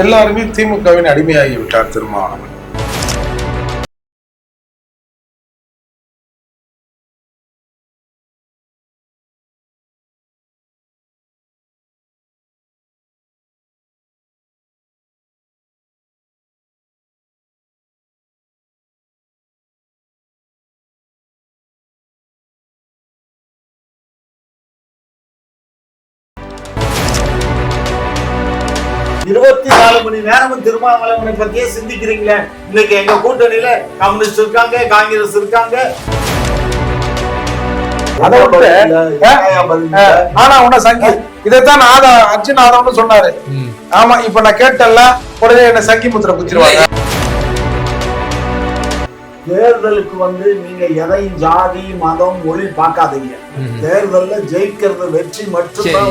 எல்லாருமே திமுகவின் அடிமையாகிவிட்டார் திருமாவளவன். இருபத்தி 4 மணி நேரமும் திருமாவளவனை பத்தியே சிந்திக்கிறீங்களே. இன்னைக்கு எங்க கூட்டணியில கம்யூனிஸ்ட் இருக்காங்க, காங்கிரஸ் இருக்காங்க. ஆனா உன்ன சங்கி இதைத்தான் அர்ஜுன் ஆதவன் சொன்னாரு. ஆமா, இப்ப நான் கேட்டல உடனே என்ன சங்கி முத்திர குத்திருவாங்க. தேர்தலுக்கு நீங்க எதையும் ஜாதி மதம் மொழி பார்க்காதீங்க. தேர்தல்ல ஜெயிக்கிறது வெற்றி மட்டும்தான்.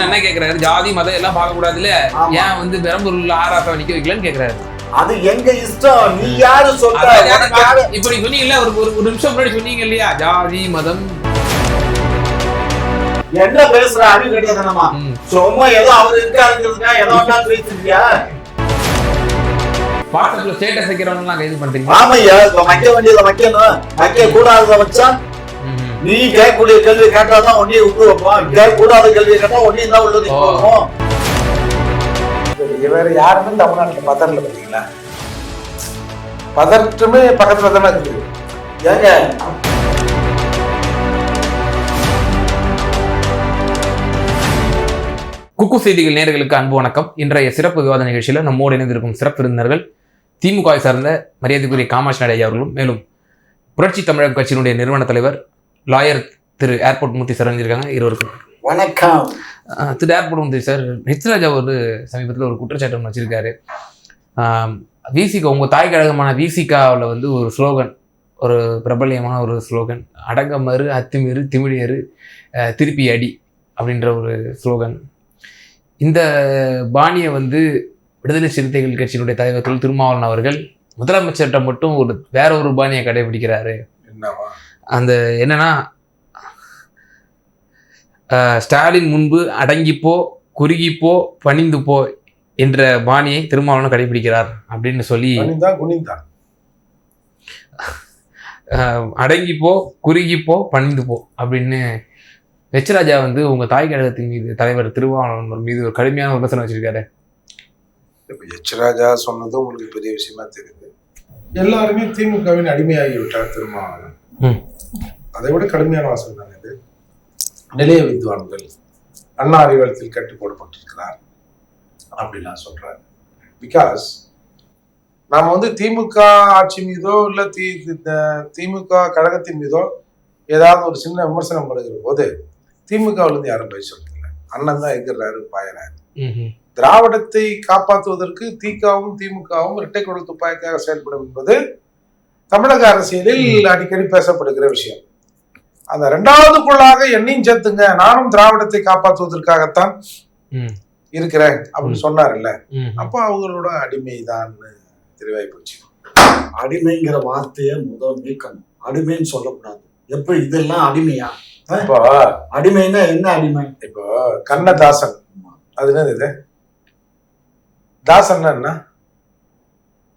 என்ன கேக்குறாரு, ஜாதி மதம் எல்லாம் பார்க்க கூடாதுல, ஏன் பெரம்பூர்ல ஆராசா நிக்க வைக்கலன்னு கேக்குறாரு. அது எங்க இஷ்டம், நீ யாரு சொல்ற? இப்படி சொன்னீங்கல்ல, ஒரு நிமிஷம் முன்னாடி சொன்னீங்க இல்லையா, ஜாதி மதம் என்ன பேசுற அறிவு கிடையாதுமா. சும்மா ஏதோ அவர் இருக்காருங்கிறதுக்கா ஏதோ பேசுறியா? வாட்ஸ்அப்ல ஸ்டேட்டஸ் வைக்கிறவங்க கைது பண்றீங்க. ஆமையா, வைக்க வேண்டியதை வைக்கணும், வைக்க கூடாததை வச்சா நீ கேட்கக்கூடிய கேள்வி கேட்டாதான் ஒன்னே விட்டு வைப்போம். கேட்கக்கூடாத கேள்வி கேட்டா ஒன்னே தான் உள்ளது போவோம். வேற யாருமே தமிழ்நாட்டுல பதறல பாத்தீங்களா? பதற்றமே பக்கத்துல தானே இருக்குது. ஏங்க குக்கு செய்திகள் நேயர்களுக்கு அன்பு வணக்கம். இன்றைய சிறப்பு விவாத நிகழ்ச்சியில நம்மோடு இணைந்திருக்கும் சிறப்பு விருந்தினர்கள் திமுகவை சார்ந்த மரியாதைக்குரிய காமாட்சி நாயுடு அவர்களும், மேலும் புரட்சி தமிழக கட்சியினுடைய நிறுவன தலைவர் லாயர் திரு ஏர்போர்ட் மூர்த்தி சார் இருக்காங்க. இருவருக்கும் வணக்கம். திரு ஏர்போர்ட் மூர்த்தி சார், ஹெச்ராஜா சமீபத்தில் ஒரு குற்றச்சாட்டு ஒன்று வச்சிருக்காரு. விசிகா, உங்கள் தாய் கழகமான விசிகாவில் ஒரு ஸ்லோகன், ஒரு பிரபல்யமான ஒரு ஸ்லோகன், அடங்கமறு அத்துமீறு திமிழியரு திருப்பி அடி அப்படின்ற ஒரு ஸ்லோகன். இந்த பாணியை விடுதலை சிறுத்தைகள் கட்சியினுடைய தலைவர் திருமாவளவன் அவர்கள் முதலமைச்சர்கிட்ட மட்டும் வேற ஒரு பாணியை கடைபிடிக்கிறாரு. அந்த என்னன்னா, ஸ்டாலின் முன்பு அடங்கிப்போ குறுகிப்போ பணிந்து போ என்ற பாணியை திருமாவளவன் கடைபிடிக்கிறார் அப்படின்னு சொல்லி, அடங்கிப்போ குறுகிப்போ பணிந்து போ அப்படின்னு ஹெச்ராஜா உங்க தாய் கழகத்தின் மீது தலைவர் திருமாவளவன் மீது ஒரு கடுமையான விமர்சனம் வச்சிருக்காரு. ஹெச்ராஜா சொன்னதும் உங்களுக்கு பெரிய விஷயமா தெரியுது. எல்லாருமே திமுகவின் அடிமையாகிவிட்டார் திருமாவளவன். அதை விட கடுமையான வாசகம் தான் இது. நிலைய வித்வான்கள் அண்ணா அறிவாலயத்தில் கட்டு போடப்பட்டிருக்கிறார் அப்படின்லாம் சொல்றாரு. பிகாஸ் நாம திமுக ஆட்சி மீதோ இல்ல திமுக கழகத்தின் மீதோ ஏதாவது ஒரு சின்ன விமர்சனம் படுகிற போது திமுகவிலிருந்து யாரும் போய் சொல்றதில்லை. அண்ணன் தான் எங்கிறாரு, பாயறாரு. திராவிடத்தை காப்பாற்றுவதற்கு திமுகவும் இரட்டை குரல் துப்பாக்கியாக செயல்படும் என்பது தமிழக அரசியலில் அடிக்கடி பேசப்படுகிற விஷயம். அந்த இரண்டாவது குரலாக என்னையும் சேர்த்துங்க, நானும் திராவிடத்தை காப்பாற்றுவதற்காகத்தான் இருக்கிறேன் அப்படின்னு சொன்னார்ல, அப்ப அவங்களோட அடிமைதான் தெளிவாய் போச்சு. அடிமைங்கிற வார்த்தையை முதல் நீக்கணும். அடிமைன்னு சொல்லக்கூடாது. எப்ப இதெல்லாம் அடிமையா? இப்போ அடிமைன்னா என்ன அடிமை? இப்போ கண்ணதாசன், அது என்னது தாசன் என்ன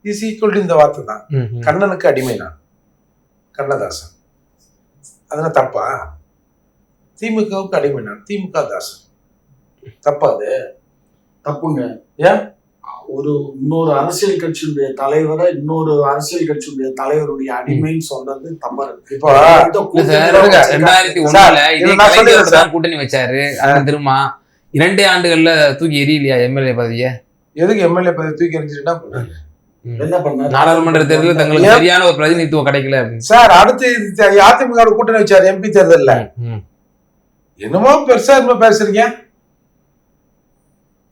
இஸ் ஈக்குவல் டு இந்த வார்த்தை தான். கண்ணனுக்கு அடிமைனா கண்ணதாசன், அதுனா தப்பா? திமுகவுக்கு அடிமைனா திமுக தாசன், தப்பா? அது தப்புங்க. ஏன் இன்னொரு அரசியல் கட்சியுடைய தலைவரை இன்னொரு அரசியல் கட்சியுடைய தலைவருடைய அடிமைன்னு சொல்றது தவறு. இப்போ 2001 கூட்டணி வச்சாரு திரும்ப 2 ஆண்டுகள்ல தூக்கி எரியலையா எம்எல்ஏ பதவிய? எதுக்கு எம்எல்ஏ பதவி தூக்கி எறிஞ்சுட்டா என்ன பண்ண? நாடாளுமன்ற தேர்தலில் தங்களுக்கு சரியான ஒரு பிரதிநிதித்துவம் கிடைக்கல சார். அடுத்து அதிமுக கூட்டணி வச்சாரு எம்பி தேர்தல்ல. என்னமோ பெருசா பேசுறீங்க.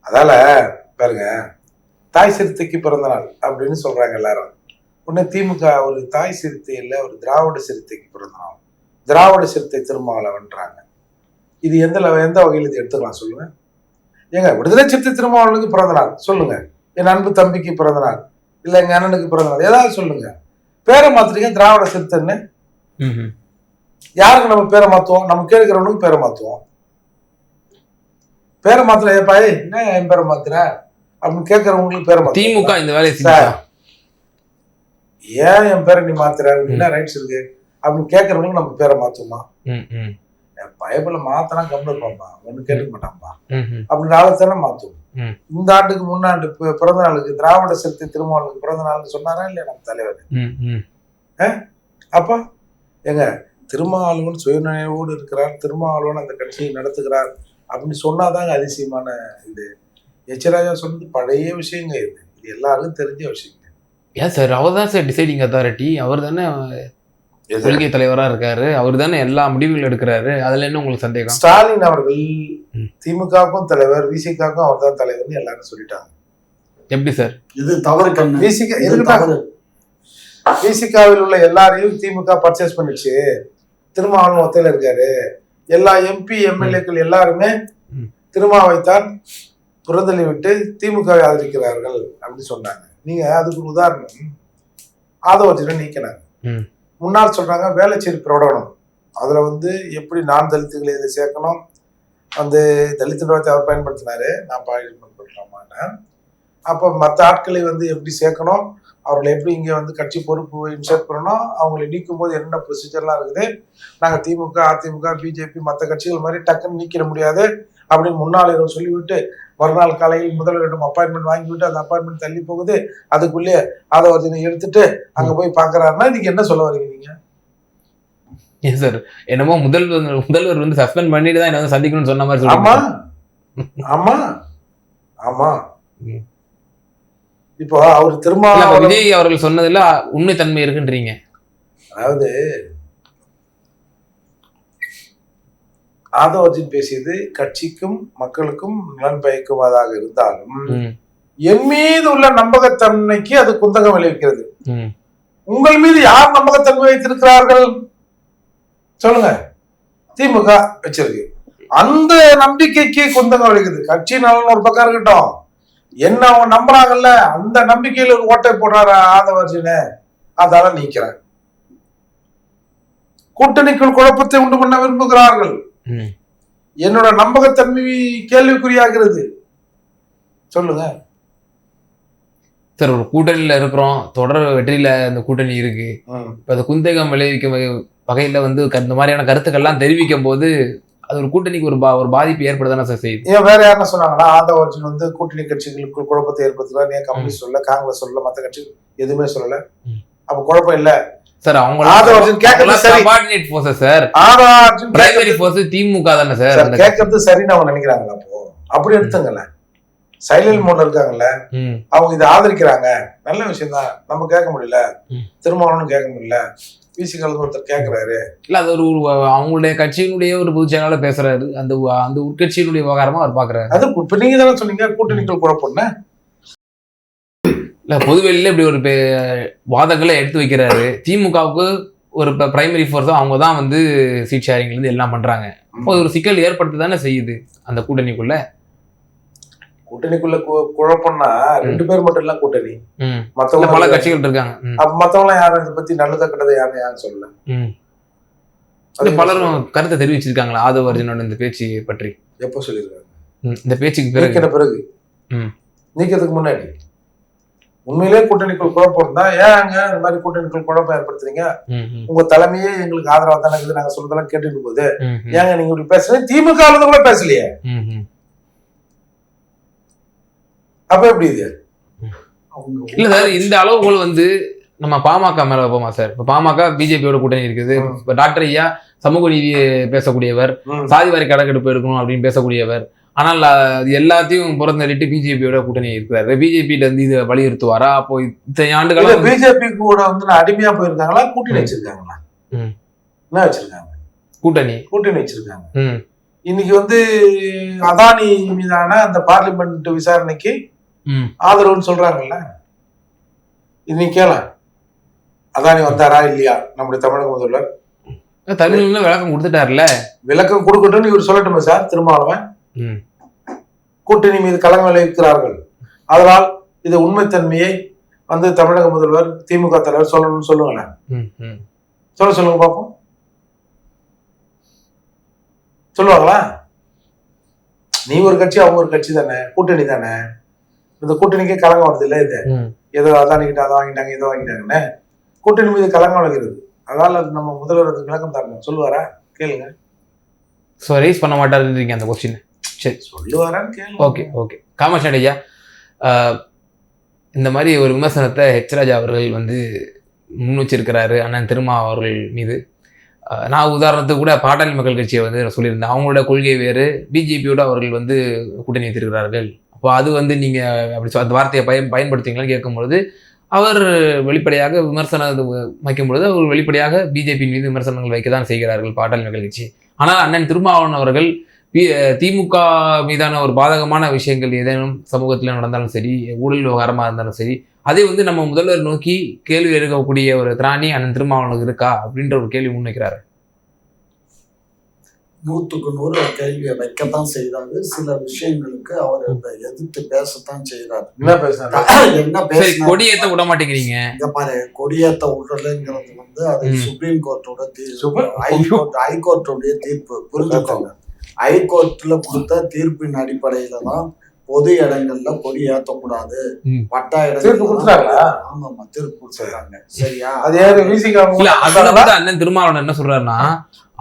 அதால பாருங்க, தாய் சிறுத்தைக்கு பிறந்த நாள் அப்படின்னு சொல்றாங்க எல்லாரும். உடனே திமுக ஒரு தாய் சிறுத்தை இல்ல, ஒரு திராவிட சிறுத்தைக்கு பிறந்த நாள், திராவிட சிறுத்தை திருமாவளவன்றாங்க. இது எந்த வகையில் இது எடுத்துக்கலாம் சொல்லுங்க? ஏங்க, விடுதலை சிறுத்தை திருமாவளவனுக்கு பிறந்த நாள் சொல்லுங்க, என் அன்பு தம்பிக்கு பிறந்த நாள், இல்ல எங்க அண்ணனுக்கு பிறந்த நாள், ஏதாவது சொல்லுங்க. பேரை மாத்துறீங்க திராவிட சிறுத்தைன்னு. யாருக்கு நம்ம பேரை மாத்துவோம்? நம்ம கேட்கிறவனுக்கு பேரை மாத்துவோம். பேரை மாத்திர ஏப்பாய் என்ன என் பேரை மாத்துற? அப்படின்னு கேட்கறவங்களுக்கு பேரை மாத்த திமுக இந்த வேலையை சார் செஞ்சா ஏன் என் பேரை நீ மாத்துற என்ன ரைட்ஸ் இருக்கு அப்படின்னு கேட்கறவங்களுக்கு நம்ம பேரை மாத்துமா? பைபிள மாத்தினா கம்மில் இருப்பான்பா, ஒண்ணு கேட்டுக்க மாட்டான்பா அப்படின்னு ஆளத்தானே மாத்துவோம். இந்த ஆண்டுக்கு முன்னாண்டு பிறந்த நாளுக்கு திராவிட சிறுத்தை திருமாவளவனுக்கு பிறந்த நாள்னு சொன்னாரா இல்லையா நம்ம தலைவர்? அப்ப எங்க திருமாவளவன் சுயநினைவோடு இருக்கிறார், திருமாவளவன் அந்த கட்சியை நடத்துகிறார் அப்படின்னு சொன்னாதாங்க அதிசயமான இது. எச்ராஜா சொன்னது பழைய விஷயங்க, இது எல்லாருக்கும் தெரிஞ்ச விஷயங்க. ஏன் சார் அவர் தான் சார் டிசைடிங் அத்தாரிட்டி, அவர் தானே கொள்கை தலைவரா இருக்காரு, அவர் தானே எல்லா முடிவுகள் எடுக்கிறாரு, அதுல என்ன உங்களுக்கு சந்தேகம்? ஸ்டாலின் அவர்கள் திமுகவுக்கும் தலைவர், விசிகாவுக்கும் அவர் தான் தலைவர்னு எல்லாரும் சொல்லிட்டாங்க. எப்படி சார் இது தவறு? விசிகாவில் உள்ள எல்லாரையும் திமுக பர்ச்சேஸ் பண்ணிச்சு, திருமாவளவன் ஒத்தையில இருக்காரு, எல்லா எம்பி எம்எல்ஏக்கள் எல்லாருமே திருமாவைத்தான் புறந்தள்ளி விட்டு திமுகவை ஆதரிக்கிறார்கள் அப்படின்னு சொன்னாங்க. நீங்க அதுக்கு ஒரு உதாரணம் ஆதவர்ஜனை நீக்கினாங்க. முன்னாள் சொல்றாங்க வேலைச்சேரி பிரகடனம், அதுல எப்படி நான் தலித்துகளை இதை சேர்க்கணும், தலித்து வார்த்தை அவர் பயன்படுத்தினாரு, நான் பயன்படுத்தலாமான்னு. அப்ப மற்ற ஆட்களை எப்படி சேர்க்கணும், அவர்களை எப்படி இங்க கட்சி பொறுப்பு இன்சர்ட் பண்ணணும், அவங்களை நீக்கும் போது என்னென்ன ப்ரொசீஜர்லாம் இருக்குது, நாங்க திமுக அதிமுக பிஜேபி மற்ற கட்சிகள் மாதிரி டக்குன்னு நீக்கிட முடியாது அப்படின்னு முன்னாள் சொல்லிவிட்டு மறுநாள் காலையில் முதல்வரிடம் அப்பாயின்மெண்ட் வாங்கிவிட்டு அந்த அப்பாயின்மெண்ட் தள்ளி போகுது, அதுக்குள்ளே ஆதவர்ஜனை எடுத்துட்டு அங்க போய் பாக்குறாருன்னா நீங்க என்ன சொல்ல வரீங்க நீங்க? ஏன் சார் என்னமோ முதல்வர் சஸ்பெண்ட் பண்ணிட்டு தான் என்ன சந்திக்கணும்னு சொன்ன மாதிரி ஆமா ஆமா ஆமா. இப்போ அவர் திரும்ப விஜய் அவர்கள் சொன்னதுல உண்மைத்தன்மை இருக்குன்றீங்க. அதாவது ஆதவர்ஜன் பேசியது கட்சிக்கும் மக்களுக்கும் நலன் பயக்குவதாக இருந்தாலும் என் மீது உள்ள நம்பகத்தன்மைக்கு அது குந்தகம் விளைவிக்கிறது. உங்கள் மீது யார் நம்பகத்தன்மை வைத்திருக்கிறார்கள் சொல்லுங்க? திமுக வச்சிருக்கு, அந்த நம்பிக்கைக்கு குந்தகம் விளைக்குது. கட்சி நலன் ஒரு பக்கம் இருக்கட்டும், என்ன அவங்க நம்புறாங்கல்ல அந்த நம்பிக்கையில ஒரு ஓட்டை போடுறாரு ஆதவர்ஜன, அதால நீக்கிறேன். கூட்டணிக்குள் குழப்பத்தை உண்டு பண்ண விரும்புகிறார்கள், என்னோட நம்பகத்தன்மை கேள்விக்குறியாகிறது. சொல்லுங்க சார். ஒரு கூட்டணியில இருக்கிறோம், தொடர் வெற்றியில அந்த கூட்டணி இருக்கு, அது குந்தகம் விளைவிக்கும் வகையில இந்த மாதிரியான கருத்துக்கள்லாம் தெரிவிக்கும் போது அது ஒரு கூட்டணிக்கு ஒரு பாதிப்பு ஏற்படுதானே சார் செய்யுது. ஏன் வேற யாருன்னா சொன்னாங்கன்னா ஆதவர்ஜன் கூட்டணி கட்சிகளுக்கு குழப்பத்தை ஏற்படுத்துறாரு, ஏன் கம்யூனிஸ்ட் சொல்ல, காங்கிரஸ் சொல்ல, மற்ற கட்சி எதுவுமே சொல்லல, அப்ப குழப்பம் இல்ல சார். அவங்க திமுக தானே சார் கேட்கறது சரின்னு அவங்க நினைக்கிறாங்களா? அப்போ அப்படி எடுத்துங்கல்ல, சைலண்ட் மோட்ல இருக்காங்கல்ல, அவங்க இதை ஆதரிக்கிறாங்க, நல்ல விஷயம் தான். நம்ம கேட்க முடியல, திருமாவளவனும் கேட்க முடியல, விசிகால ஒருத்தர் கேட்கிறாரு இல்ல, அது ஒரு அவங்களுடைய கட்சியினுடைய ஒரு பொதுச் செயலாளர் பேசுறாரு, அந்த உட்கட்சியினுடைய விவகாரமா அவர் பாக்குறாரு. அது இப்ப நீங்க தானே சொன்னீங்க கூட்டணிக்குள் குழப்பம்னு. இல்ல பொதுவெளியில இப்படி ஒரு வாதங்களை எடுத்து வைக்கிறாரு. திமுகவுக்கு ஒரு பிரைமரி ஃபோர்ஸா அவங்க தான் சீட் ஷேரிங்ல இருந்து எல்லாம் பண்றாங்க. அப்போ ஒரு சிக்கல் ஏற்படுத்த தானே செய்யுது அந்த கூட்டணிக்குள்ள. குழப்பம்னா ரெண்டு பேர் மட்டும் இல்ல கூட்டணி, மத்தவங்க பல கட்சிகள் இருக்காங்க. அப்ப மத்தவங்க யாரும் இதை பத்தி நல்லதா கெட்டதை யாரும் சொல்லல. பலரும் கருத்தை தெரிவிச்சிருக்காங்களா ஆதவர்ஜனோட இந்த பேச்சு பற்றி? எப்ப சொல்லிருக்காங்க? இந்த பேச்சுக்கு பிறகு நீக்கிறதுக்கு முன்னாடி உண்மையிலே கூட்டணிக்குள் குழப்பம் இருந்தா ஏங்க இந்த மாதிரி கூட்டணிக்குள் குழப்பம் ஏற்படுத்துறீங்க? உங்க தலைமையே எங்களுக்கு ஆதரவா தானே இருக்குது, நாங்க சொல்றதெல்லாம் கேட்டுட்டு போகுது, ஏங்க நீங்க இப்படி பேசுறீங்க? திமுக கூட பேசலையே, அப்ப எப்படி இது? இல்ல சார், இந்த அளவுகோல் நம்ம பாமக மேல வைப்போமா சார்? இப்ப பாமக பிஜேபியோட கூட்டணி இருக்குது. இப்ப டாக்டர் ஐயா சமூக நீதி பேசக்கூடியவர், சாதிவாரி கணக்கெடுப்பு எடுக்கணும் அப்படின்னு பேசக்கூடியவர். ஆனால் எல்லாத்தையும் புறந்தள்ளிட்டு பிஜேபியோட கூட்டணி இருக்கிறாரு. பிஜேபியில இதை வலியுறுத்துவாரா? அப்போ இத்தனை ஆண்டுகள் பிஜேபி கூட அடிமையா போயிருக்காங்களா, கூட்டணி வச்சிருக்காங்களா? என்ன வச்சிருக்காங்க? கூட்டணி வச்சிருக்காங்க. இன்னைக்கு அதானி மீதான அந்த பார்லிமெண்ட் விசாரணைக்கு ஆதரவுன்னு சொல்றாங்கல்ல. இன்னைக்கு கேள அதானி வந்தாரா இல்லையா நம்முடைய தமிழக முதல்வர்? தமிழ்ல விளக்கம் கொடுத்துட்டாருல. விளக்கம் கொடுக்கட்டும்னு இவர் சொல்லட்டுமே சார் திருமாவளவன்? கூட்டணி மீது களங்கம் விளைவிக்கிறார்கள், அதனால் இது உண்மைத்தன்மையை தமிழக முதல்வர் திமுக தலைவர் சொல்லணும்னு சொல்லுங்களேன். சொல்லுங்க பாப்போம், சொல்லுவாங்களா? நீ ஒரு கட்சி அவங்க ஒரு கட்சி தானே, கூட்டணி தானே. இந்த கூட்டணிக்கே கலங்கம் வருது இல்ல இது ஏதோ அதானிக்கிட்ட அதை வாங்கிட்டாங்க இதை வாங்கிட்டாங்கன்னு கூட்டணி மீது கலங்கம் வளர்கிறது. அதனால நம்ம முதல்வர் அதுக்கு விளக்கம் தரணும். சொல்லுவாரா கேளுங்க. ஸோ ரைஸ் பண்ண மாட்டாருன்றீங்க அந்த கொஸ்டின். சரி சொல்லுவாரான்னு கேளுங்க. Okay okay. காமராஜ் ஐயா, இந்த மாதிரி ஒரு விமர்சனத்தை ராஜா அவர்கள் வந்து முன் வச்சிருக்கிறாரு அண்ணன் திருமா அவர்கள் மீது. நான் உதாரணத்துக்கு கூட பாட்டாளி மக்கள் கட்சியை வந்து சொல்லியிருந்தேன், அவங்களோட கொள்கை வேறு, பிஜேபியோட அவர்கள் வந்து கூட்டணி வைத்திருக்கிறார்கள். அப்போ அது வந்து நீங்கள் அப்படி அந்த வார்த்தையை பயன்படுத்துவீங்களான்னு கேட்கும்பொழுது அவர் வெளிப்படையாக விமர்சனம் வைக்கும்பொழுது அவர் வெளிப்படையாக பிஜேபியின் மீது விமர்சனங்கள் வைக்க தான் செய்கிறார்கள் பாட்டாளி மக்கள் கட்சி. ஆனால் அண்ணன் திருமாவளவன் அவர்கள் திமுக மீதான ஒரு பாதகமான விஷயங்கள் ஏதேனும் சமூகத்தில் நடந்தாலும் சரி, ஊழல் விவகாரமாக இருந்தாலும் சரி, அதை வந்து நம்ம முதல்வர் நோக்கி கேள்வி எழுக்கக்கூடிய ஒரு திராணி அண்ணன் திருமாவளவனுக்கு இருக்கா அப்படின்ற ஒரு கேள்வி முன்வைக்கிறாரு. 100க்கு 100 கேள்வியை வைக்கத்தான் செய்யறாரு. சில விஷயங்களுக்கு அவர் எதிர்த்து பேசத்தான் செய்யறாரு. என்ன பேச கொடியேத்த விட மாட்டேங்கிறீங்க. இங்க பாரு, கொடியேத்த விடுறதுங்கிறது வந்து அது சுப்ரீம் கோர்ட்டோட தீர்ப்பு, ஹைகோர்ட்டுடைய தீர்ப்பு. புரிஞ்சுக்கோங்க, ஹைகோர்ட்ல கொடுத்த தீர்ப்பின் அடிப்படையில தான் பொது இடங்கள்ல கொடி ஏற்றக்கூடாது, பட்டா இடங்கள். ஆமாமா, தீர்ப்பு கொடுத்துருக்காங்க. சரியா? அண்ணன் திருமாவளவன் என்ன சொல்றாருன்னா,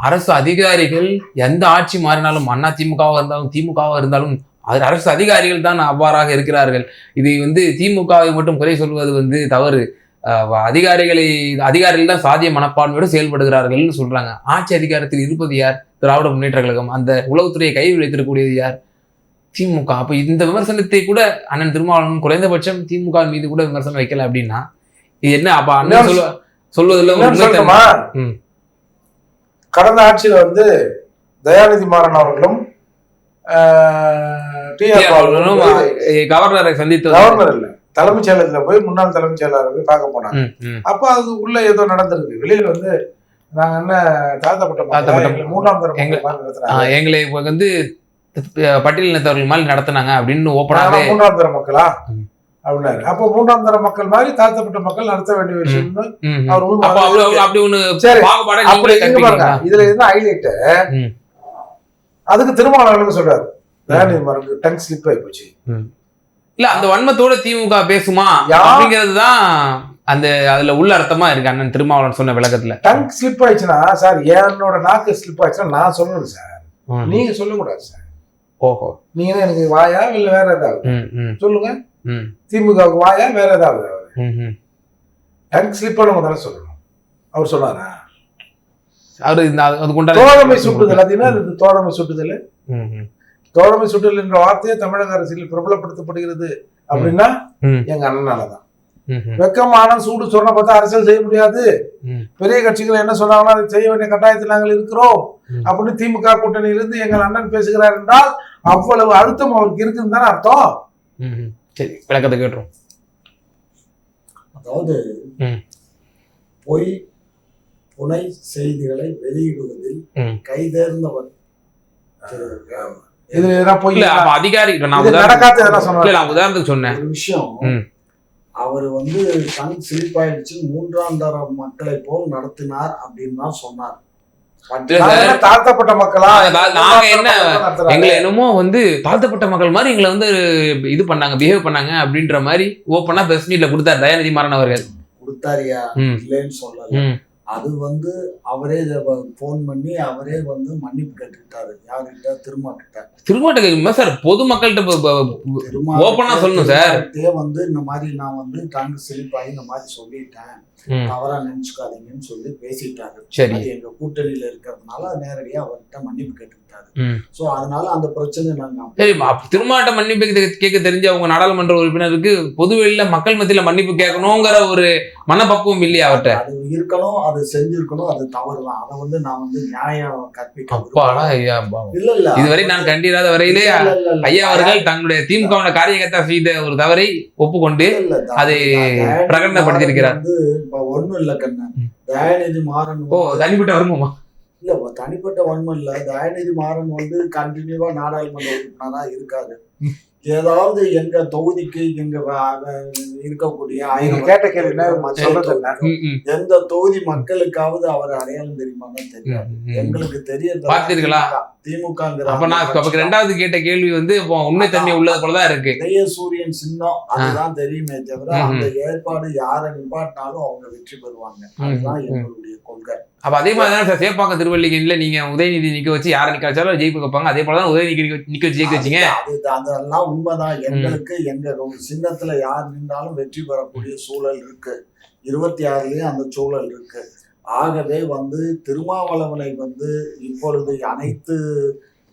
அரசு அதிகாரிகள் எந்த ஆட்சி மாறினாலும், அண்ணா திமுகவா இருந்தாலும் திமுகவா இருந்தாலும் அரசு அதிகாரிகள் தான் அவ்வாறாக இருக்கிறார்கள். இதை வந்து திமுகவை மட்டும் குறை சொல்வது வந்து தவறு. அதிகாரிகள் தான் சாதிய மனப்பான்மையோடு செயல்படுகிறார்கள்னு சொல்றாங்க. ஆட்சி அதிகாரத்தில் இருப்பது யார்? திராவிட முன்னேற்ற கழகம். அந்த உளவுத்துறையை கையில் வைத்திருக்கக்கூடியது யார்? திமுக. அப்ப இந்த விமர்சனத்தை கூட அண்ணன் திருமாவளவன் குறைந்தபட்சம் திமுக மீது கூட விமர்சனம் வைக்கல அப்படின்னா இது என்ன? அப்ப அண்ணன் சொல்வதில் கடந்த ஆட்சியில வந்து தயாநிதி மாறன் அவர்களும் கவர்னரை சந்தித்து, கவர்னர் இல்ல தலைமைச் செயலகத்துல போய் முன்னாள் தலைமைச் செயலாளர் போய் பார்க்க போனாங்க. அப்ப அது உள்ள ஏதோ நடந்திருக்கு. வெளியில வந்து நாங்க என்ன தாழ்த்தப்பட்ட மூன்றாம் தரம் எங்களை வந்து பட்டியலினத்தவர்கள் மாதிரி நடத்தினாங்க அப்படின்னு ஓப்பனாக மூன்றாம் தர மக்களா அப்படின்னாரு. அப்போ மூன்றாம் தர மக்கள் மாதிரி தாழ்த்தப்பட்ட மக்கள் நடத்த வேண்டிய விஷயம் இதுல என்ன ஹைலைட், அதுக்கு திருமாவளவன் சொல்றாரு தயாநிதி மாறனுக்கு டங் ஸ்லிப் ஆகி போச்சு. இல்ல அந்த வன்மத்தோட திமுக பேசுமா அப்படிங்கிறதுதான் அந்த அதுல உள்ள அர்த்தமா இருக்கு அண்ணன் திருமாவளவன் சொன்ன விளக்கத்துல. டங் ஸ்லிப் ஆயிடுச்சுன்னா சார், என்னோட நாக்கு ஸ்லிப் ஆயிடுச்சுன்னா நான் சொல்லணும் சார், நீங்க சொல்லக்கூடாது சார். ஓஹோ, நீங்க எனக்கு வாயா இல்ல வேற ஏதாவது சொல்லுங்க. திமுகவுக்கு வாயா வேற ஏதாவது டங் ஸ்லிப் தானே சொல்லணும். அவர் சொன்னாரா? அவரு தோழமை சுட்டுதல், அது என்ன தோழமை சுட்டுதல்? தோழமை சுட்டுதல் என்ற வார்த்தையை தமிழக அரசியல் பிரபலப்படுத்தப்படுகிறது அப்படின்னா எங்க அண்ணனாலதான். வெக்கமான சூடு சொன்ன பார்த்தா அரசியல் செய்ய முடியாது, பெரிய கட்சிகள் என்ன சொன்னாங்களோ அதை செய்ய வேண்டிய கட்டாயத்தில் நாங்கள் இருக்கிறோம் அப்படின்னு திமுக கூட்டணியிலிருந்து எங்கள் அண்ணன் பேசுகிறார் என்றால் அவ்வளவு அழுத்தம் அவருக்கு இருக்குன்னு தானே அர்த்தம். சரி, விளக்கத்தை கேட்டுரும். அதாவது பொய் புனை செய்திகளை வெளியிடுவதில் கைதேர்ந்தவர் அதிகாரி. நான் உதாரணத்துக்கு சொன்னேன் ஒரு விஷயம். அவர் வந்து கண் சிலிப்பாயிடுச்சு, மூன்றாம் தர மக்களை போல் நடத்தினார் அப்படின்னு தான் சொன்னார். தாழ்த்தப்பட்ட மக்களா நாங்க என்ன எங்களை என்னமோ வந்து தாழ்த்தப்பட்ட மக்கள் மாதிரி எங்களை வந்து இது பண்ணாங்க, பிஹேவ் பண்ணாங்க அப்படின்ற மாதிரி ஓப்பனா பிரஸ் மீட்ல கொடுத்தாரு தயாநிதி மாறன் அவர்கள். கொடுத்தாரியா? இல்லைன்னு சொல்லல. அது வந்து அவரே போன் பண்ணி அவரே வந்து மன்னிப்பு கேட்டுக்கிட்டாரு. யாருக்கிட்ட? திருமாட்ட சார், பொதுமக்கள்கிட்ட ஓப்பனா சொல்லணும் சார். வந்து இந்த மாதிரி நான் வந்து டாங்கு செழிப்பாகி இந்த மாதிரி சொல்லிட்டேன், தவறா நினைச்சுக்காதீங்கன்னு சொல்லி பேசிட்டாரு. சரி, எங்க கூட்டணியில இருக்கிறதுனால நேரடியா அவர்கிட்ட மன்னிப்பு கேட்டுக்கிட்டாரு. சோ அதனால அந்த பிரச்சனை நாங்க சரி திருமாட்ட மன்னிப்பு கேட்க தெரிஞ்ச அவங்க நாடாளுமன்ற உறுப்பினருக்கு பொதுவெளியில மக்கள் மத்தியில மன்னிப்பு கேட்கணுங்கிற ஒரு மனப்பக்குவம் இல்லையா அவர்கிட்ட? அது இருக்கணும், அது செஞ்சிருக்கணும், அது தவறுதான். அதை வந்து நான் வந்து நியாயம் கற்பிக்க இல்ல இல்ல இதுவரை நான் கண்டிராத வரையிலே ஐயா அவர்கள் தங்களுடைய திமுக காரியகர்த்தா செய்த ஒரு தவறை ஒப்புக்கொண்டு அதை பிரகடனப்படுத்தியிருக்கிறார். ஒண்ணும் இல்ல கண்ணன், தயாநிதி மாறன் தனிப்பட்ட வருமா? இல்ல தனிப்பட்ட வன்மம் இல்ல. தயாநிதி மாறன் வந்து கண்டினியூவா நாடாளுமன்ற உறுப்பினரா இருக்காரு. ஏதாவது எங்க தொகுதிக்கு எங்க இருக்கக்கூடிய கேட்ட கேள்வி எந்த தொகுதி மக்களுக்காவது அவர் அடையாளம் தெரியுமான்னு தெரியாது. எங்களுக்கு பார்த்தீர்களா திமுகங்கிற. அப்ப நான் ரெண்டாவது கேட்ட கேள்வி வந்து உண்மை தன்மை உள்ளது போலதான் இருக்கு. சூரியன் சின்னம் அதுதான் தெரியுமே தவிர அந்த ஏற்பாடு யாரை நிப்பாட்டினாலும் அவங்க வெற்றி பெறுவாங்க. அதுதான் எங்களுடைய கொள்கை. அப்ப அதே மாதிரிதான் சார் சேப்பாக்க திருவள்ளிக்கேணியில நீங்க உதயநிதி நிக்க வச்சு யாரை நிக்க வச்சாலும் ஜெயிப்பு வைப்பாங்க. அதே போலதான் உதயநிதி நிக்க வச்சு ஜெயிக்க வச்சீங்க. அதெல்லாம் உண்மைதான். எங்களுக்கு எங்க சின்னத்துல யார் நின்றாலும் வெற்றி பெறக்கூடிய சூழல் இருக்கு. 26லயும் அந்த சூழல் இருக்கு. ஆகவே திருமாவளவனை இப்பொழுது அனைத்து